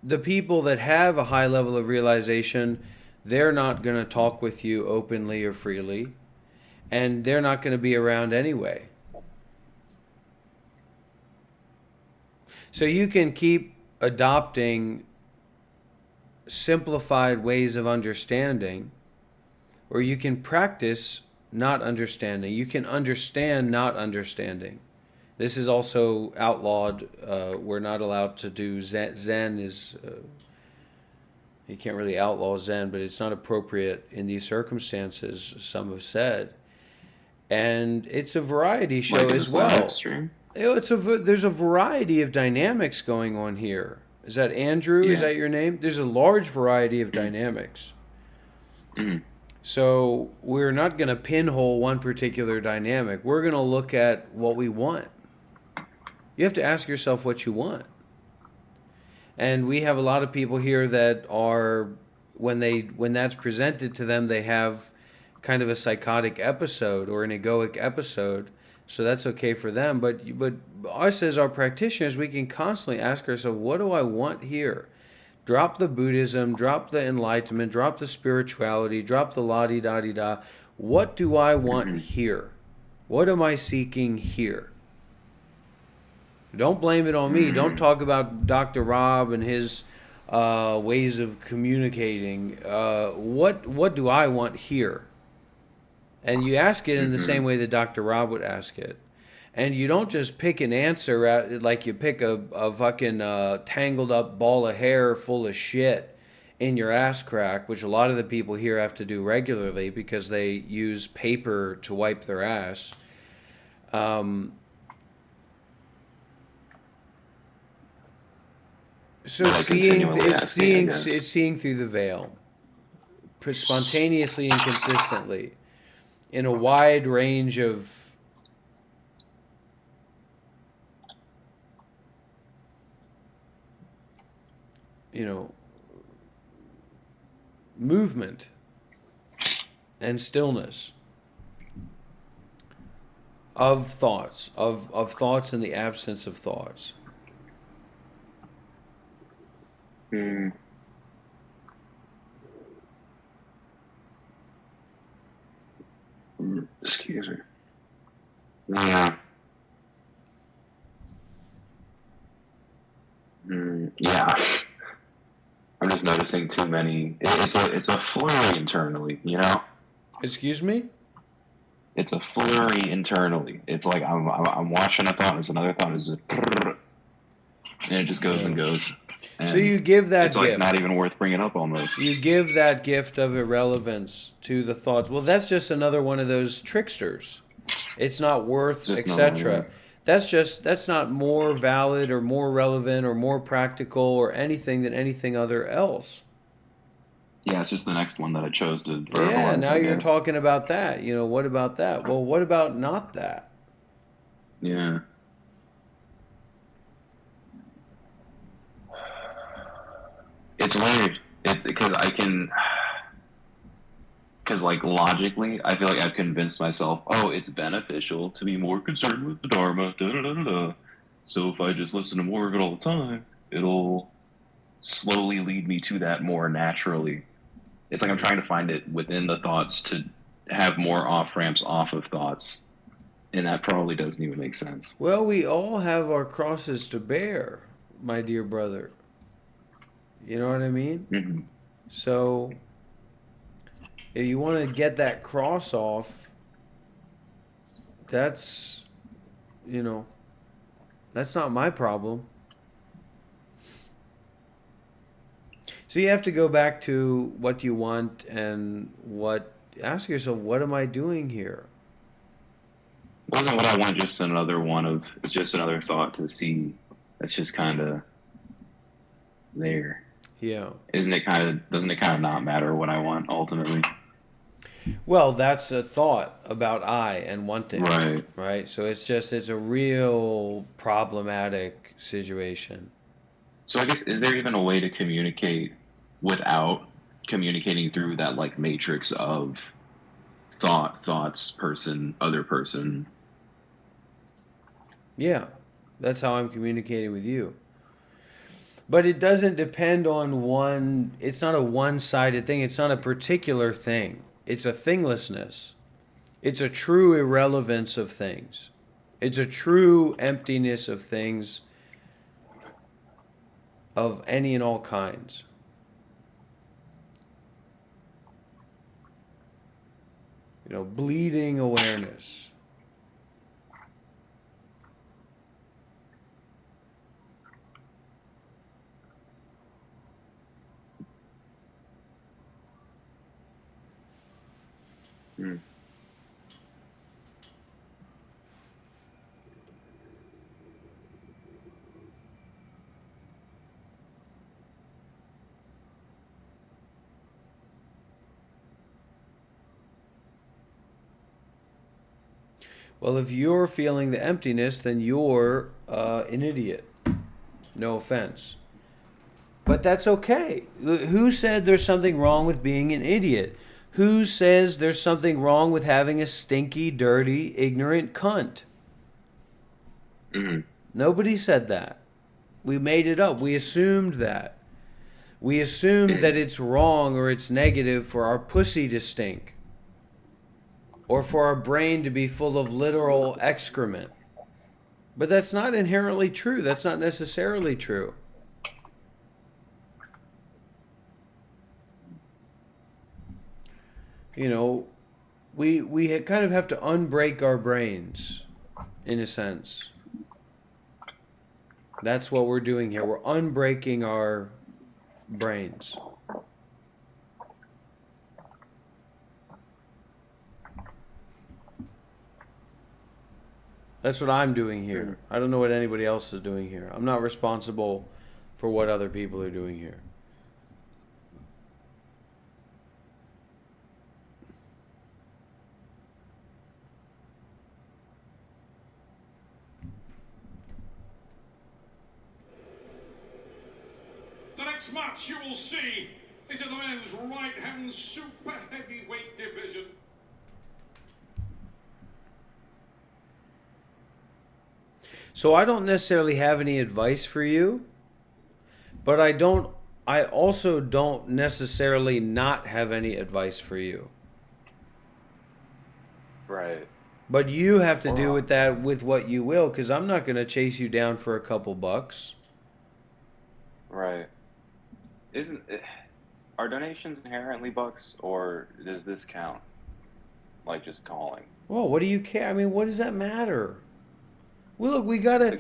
the people that have a high level of realization. They're not going to talk with you openly or freely, and they're not going to be around anyway. So you can keep adopting simplified ways of understanding, or you can practice not understanding. You can understand not understanding. This is also outlawed. We're not allowed to do Zen. Zen is, you can't really outlaw Zen, but it's not appropriate in these circumstances, some have said. And it's a variety show Like an as well. Islamic stream? There's a variety of dynamics going on here. Is that Andrew? Yeah. Is that your name? There's a large variety of dynamics. Mhm. So we're not going to pinhole one particular dynamic. We're going to look at what we want. You have to ask yourself what you want. And we have a lot of people here that are, when that's presented to them, they have kind of a psychotic episode or an egoic episode. So that's okay for them. But us as our practitioners, we can constantly ask ourselves, what do I want here? Drop the Buddhism, drop the enlightenment, drop the spirituality, drop the la-di-da-di-da. What do I want here? What am I seeking here? Don't blame it on me. Don't talk about Dr. Rob and his ways of communicating. What do I want here? And you ask it in the same way that Dr. Rob would ask it. And you don't just pick an answer like you pick a fucking tangled up ball of hair full of shit in your ass crack, which a lot of the people here have to do regularly because they use paper to wipe their ass. So Like continually asking, I guess. it's seeing through the veil, spontaneously and consistently, in a wide range of movement and stillness of thoughts, of thoughts in the absence of thoughts. Excuse me. Yeah. Yeah. I'm just noticing too many. It's a flurry internally, you know. Excuse me? It's a flurry internally. It's like I'm watching a thought, there's another thought, is and it just goes and goes. And so you give that it's gift. like not even worth bringing up almost. You give that gift of irrelevance to the thoughts. Well, that's just another one of those tricksters. It's not worth, etc. That's not more valid or more relevant or more practical or anything than anything other else. Yeah, it's just the next one that I chose to verbalize. Yeah, now you're talking about that. What about that? Well, what about not that? Yeah. It's weird. It's because like logically, I feel like I've convinced myself, oh, it's beneficial to be more concerned with the Dharma, da-da-da-da-da. So if I just listen to more of it all the time, it'll slowly lead me to that more naturally. It's like I'm trying to find it within the thoughts to have more off-ramps off of thoughts. And that probably doesn't even make sense. Well, we all have our crosses to bear, my dear brother. You know what I mean? Mm-hmm. So, if you want to get that cross off, that's not my problem. So you have to go back to what you want and ask yourself, what am I doing here? Wasn't what I want just it's just another thought to see that's just kind of there. Yeah. Doesn't it kind of not matter what I want ultimately? Well, that's a thought about I and wanting. Right. Right. So it's a real problematic situation. So I guess, is there even a way to communicate without communicating through that like matrix of thoughts, person, other person. Yeah, that's how I'm communicating with you. But it doesn't depend on one, it's not a one-sided thing. It's not a particular thing. It's a thinglessness. It's a true irrelevance of things. It's a true emptiness of things of any and all kinds. You know, bleeding awareness. Mm. Well, if you're feeling the emptiness, then you're an idiot. No offense. But that's okay. Who said there's something wrong with being an idiot? Who says there's something wrong with having a stinky, dirty, ignorant cunt? Mm-hmm. Nobody said that. We made it up. We assumed that. We assumed that it's wrong or it's negative for our pussy to stink. Or for our brain to be full of literal excrement. But that's not inherently true. That's not necessarily true. You know, we kind of have to unbreak our brains, in a sense. That's what we're doing here. We're unbreaking our brains. That's what I'm doing here. I don't know what anybody else is doing here. I'm not responsible for what other people are doing here. The next match you will see is in the men's right-hand super heavyweight division. So I don't necessarily have any advice for you, but I also don't necessarily not have any advice for you. Right. But you have to do with that with what you will, because I'm not going to chase you down for a couple bucks. Right. Are donations inherently bucks, or does this count? Like just calling? Well, what do you care? I mean, what does that matter? Well, look, we've got to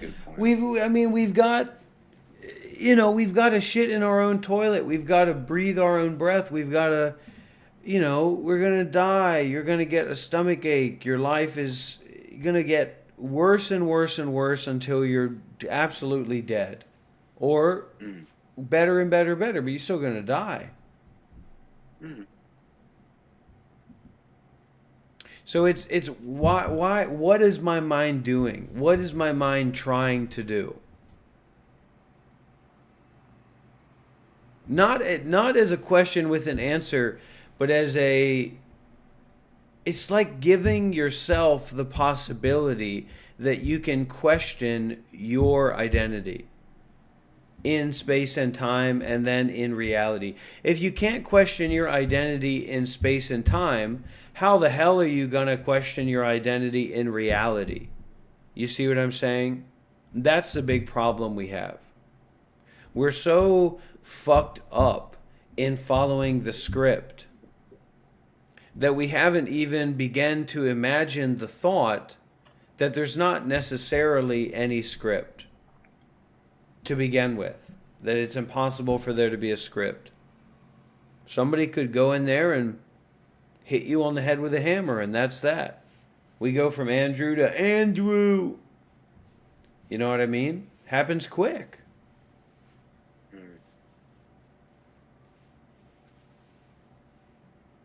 shit in our own toilet. We've got to breathe our own breath. We've got to, we're going to die. You're going to get a stomach ache. Your life is going to get worse and worse and worse until you're absolutely dead. Or better and better, but you're still going to die. Mm. So it's why what is my mind doing? What is my mind trying to do? Not as a question with an answer, but as it's like giving yourself the possibility that you can question your identity in space and time, and then in reality. If you can't question your identity in space and time, how the hell are you going to question your identity in reality? You see what I'm saying? That's the big problem we have. We're so fucked up in following the script that we haven't even begun to imagine the thought that there's not necessarily any script to begin with, that it's impossible for there to be a script. Somebody could go in there and hit you on the head with a hammer, and that's that. We go from Andrew to Andrew. You know what I mean? Happens quick.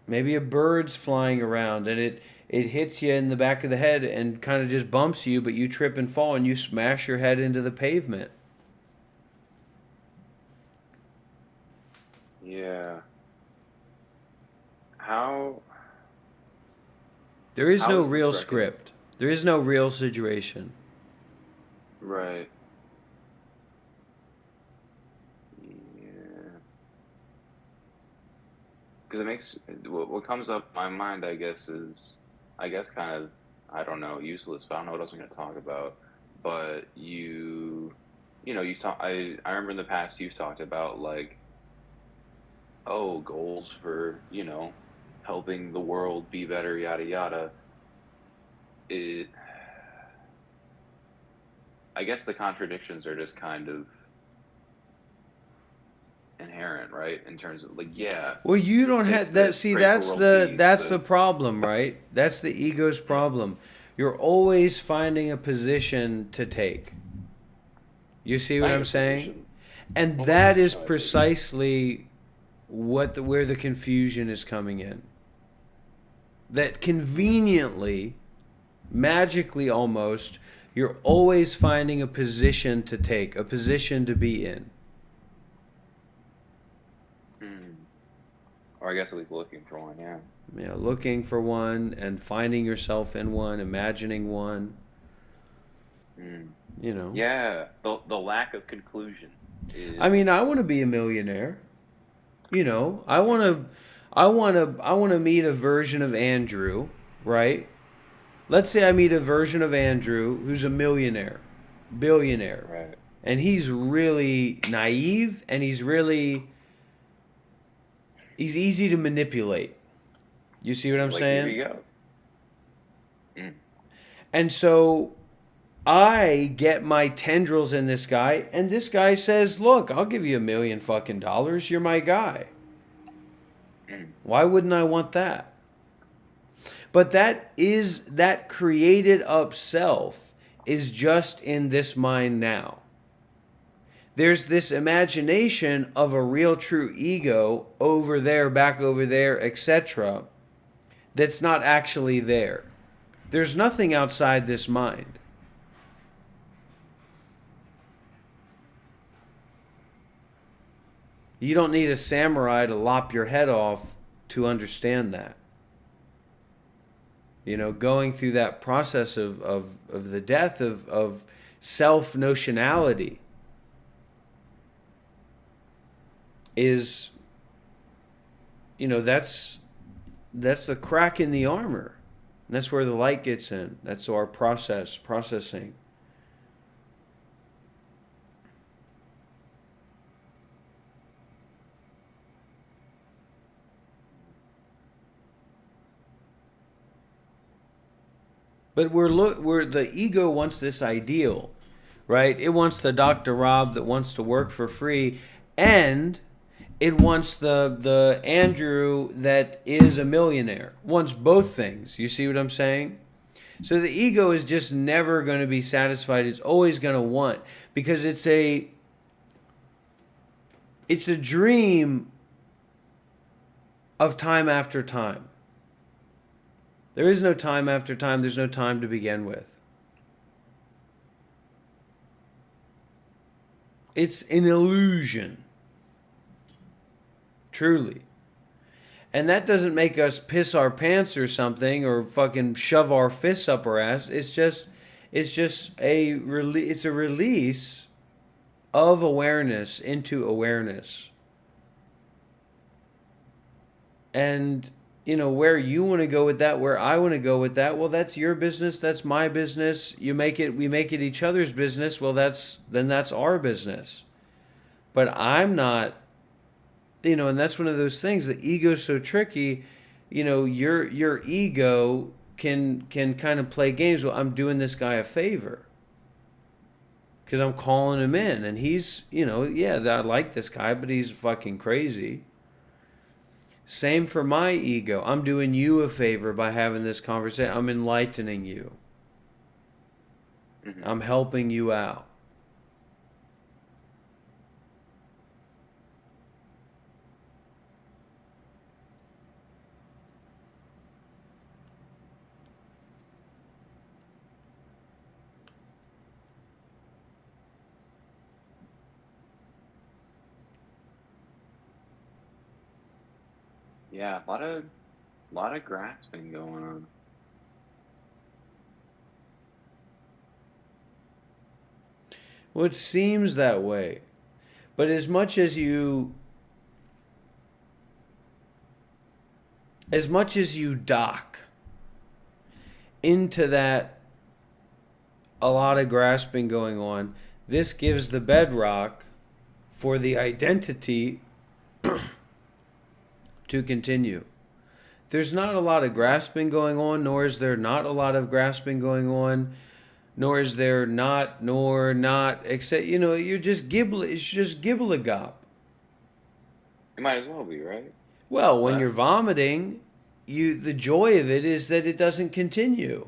Maybe a bird's flying around and it hits you in the back of the head and kind of just bumps you, but you trip and fall and you smash your head into the pavement. Yeah. How There is how no is this real script. There is no real situation. right? Yeah. Because it makes what comes up in my mind, I guess, is kind of, I don't know, useless. But I don't know what else I'm going to talk about. But you've talked. I remember in the past you've talked about like, oh, goals for helping the world be better, yada yada. It I guess the contradictions are just kind of inherent, right? In terms of like, yeah, Well, you don't fix have that. this, See, pray for world peace, that's the but problem, right? That's the ego's problem. You're always finding a position to take. You see what finding I'm a saying? position. And Well, what that is position I take? precisely where the confusion is coming in. That conveniently, magically almost, you're always finding a position to take, a position to be in. Or I guess at least looking for one, yeah. You know, looking for one and finding yourself in one, imagining one. You know. Yeah, the lack of conclusion I mean, is. I want to be a millionaire. You know, I want to meet a version of Andrew, right? Let's say I meet a version of Andrew who's a millionaire, billionaire, Right. and he's really naive and he's easy to manipulate. You see what I'm Like, here saying? you go. And so I get my tendrils in this guy, and this guy says, "Look, I'll give you $1 million. You're my guy." Why wouldn't I want that? But that created up self is just in this mind now. There's this imagination of a real true ego over there, back over there, etc., that's not actually there. There's nothing outside this mind. You don't need a samurai to lop your head off to understand that. You know, going through that process of the death of self-notionality is, you know, that's the crack in the armor. And that's where the light gets in. That's our processing. But we're the ego wants this ideal, right? It wants the Dr. Rob that wants to work for free, and it wants the Andrew that is a millionaire. Wants both things. You see what I'm saying? So the ego is just never going to be satisfied. It's always going to want, because it's a dream of time after time. There is no time after time. There's no time to begin with. It's an illusion. Truly. And that doesn't make us piss our pants or something or fucking shove our fists up our ass. It's just a release of awareness into awareness. And you know, where you want to go with that, where I want to go with that, well, that's your business, that's my business. We make it each other's business. Well, that's our business. But I'm not, you know, and that's one of those things. The ego's so tricky. You know, your ego can kind of play games. Well, I'm doing this guy a favor because I'm calling him in, and he's, you know, yeah, I like this guy, but he's fucking crazy. Same for my ego. I'm doing you a favor by having this conversation. I'm enlightening you. I'm helping you out. Yeah, a lot of grasping going on. Well, it seems that way. But as much as you dock into that, a lot of grasping going on, this gives the bedrock for the identity to continue. There's not a lot of grasping going on, nor is there not a lot of grasping going on, nor is there not, nor not, except, you're just it's just gibble-a-gop. It might as well be, right? Well, when you're vomiting, the joy of it is that it doesn't continue.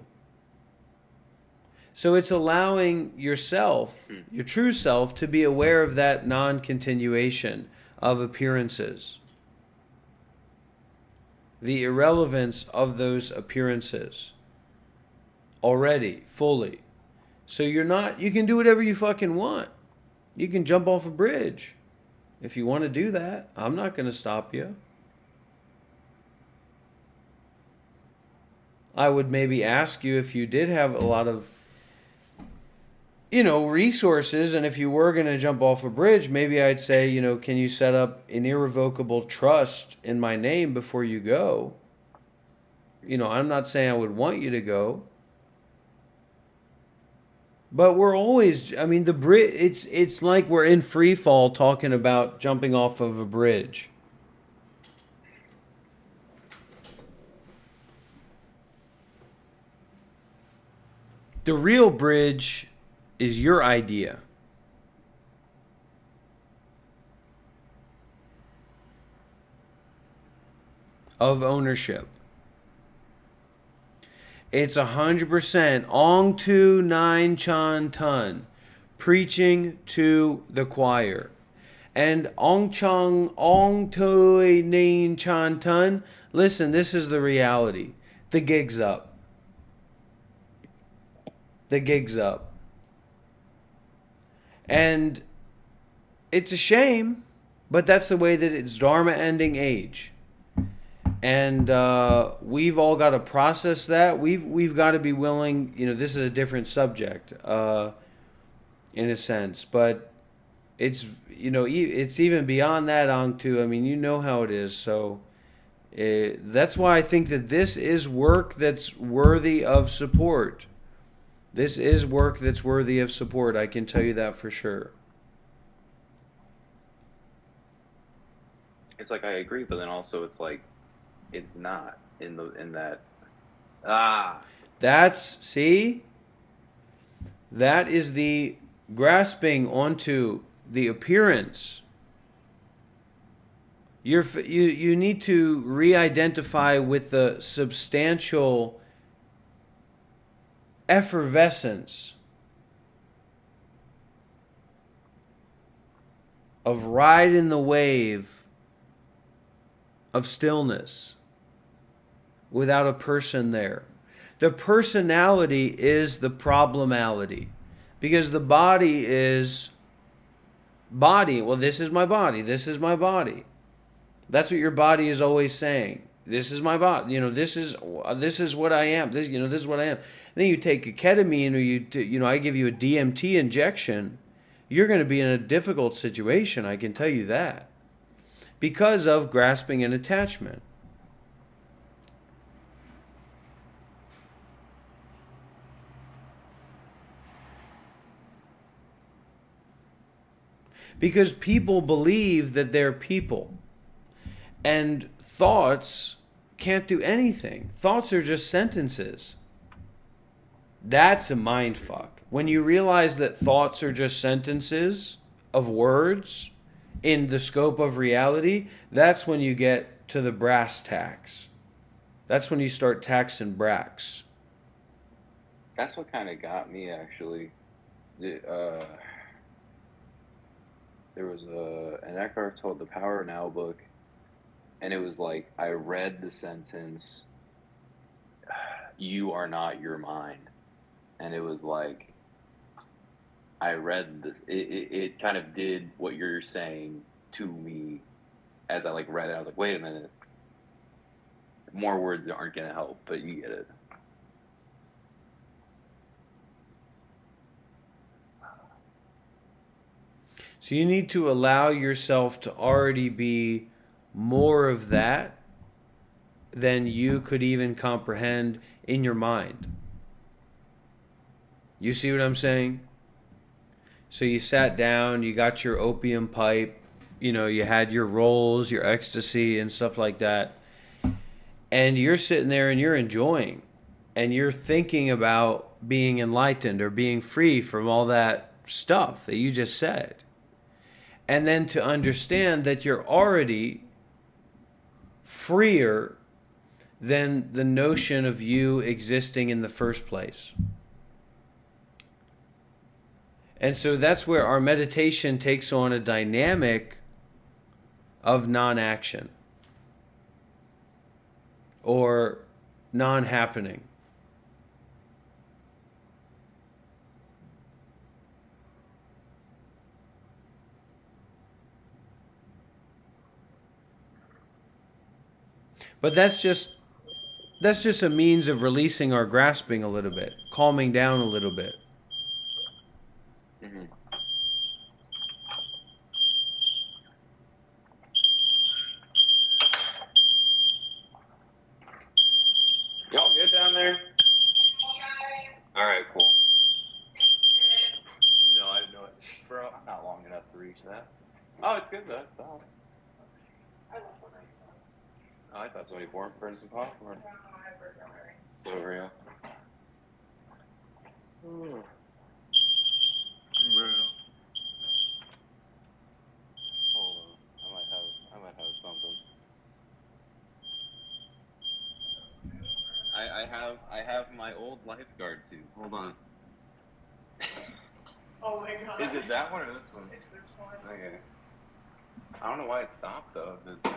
So it's allowing yourself, your true self, to be aware of that non-continuation of appearances. The irrelevance of those appearances. Already, fully. So you can do whatever you fucking want. You can jump off a bridge. If you want to do that, I'm not going to stop you. I would maybe ask you if you did have a lot of, resources, and if you were going to jump off a bridge, maybe I'd say, can you set up an irrevocable trust in my name before you go? I'm not saying I would want you to go. But we're always, the bridge, it's like we're in free fall talking about jumping off of a bridge. The real bridge is your idea. Of ownership. It's 100% Ong Tu Nine Chan Tun, preaching to the choir. And Ong Tu Nine Chan Tun, listen, this is the reality. The gig's up. The gig's up. And it's a shame, but that's the way that it's Dharma ending age. And we've all got to process that. We've got to be willing. This is a different subject, in a sense, but it's it's even beyond that. Angtu. How it is. So that's why I think that this is work that's worthy of support. This is work that's worthy of support. I can tell you that for sure. It's like I agree, but then also it's like. It's not in that. That is the grasping onto the appearance. You need to re-identify with the substantial effervescence of riding the wave of stillness. Without a person there. The personality is the problemality. Because the body is body. Well, this is my body. This is my body. That's what your body is always saying. This is my body. This is what I am. This is what I am. And then you take a ketamine or I give you a DMT injection. You're going to be in a difficult situation, I can tell you that. Because of grasping and attachment. Because people believe that they're people. And thoughts can't do anything. Thoughts are just sentences. That's a mind fuck. When you realize that thoughts are just sentences of words in the scope of reality, that's when you get to the brass tacks. That's when you start taxing bracks. That's what kind of got me, actually. There was an Eckhart Tolle the Power Now book, and it was like, I read the sentence, "You are not your mind," and it was like, I read this, it kind of did what you're saying to me as I read it. I was like, wait a minute, more words aren't gonna help, but you get it. So you need to allow yourself to already be more of that than you could even comprehend in your mind. You see what I'm saying? So you sat down, you got your opium pipe, you had your rolls, your ecstasy, and stuff like that. And you're sitting there and you're enjoying. And you're thinking about being enlightened or being free from all that stuff that you just said. And then to understand that you're already freer than the notion of you existing in the first place. And so that's where our meditation takes on a dynamic of non-action or non-happening. But that's just a means of releasing our grasping a little bit, calming down a little bit. Mm-hmm. Y'all good down there? All right, cool. No, I know it, bro. I'm not long enough to reach that. Oh, it's good though. It's solid. Oh, I thought somebody burned some popcorn. So real. Ooh. Bro. Hold on. I might have something. I have my old lifeguard suit. Hold on. Oh my god. Is it that one or this one? It's this one. Okay. I don't know why it stopped though. If it's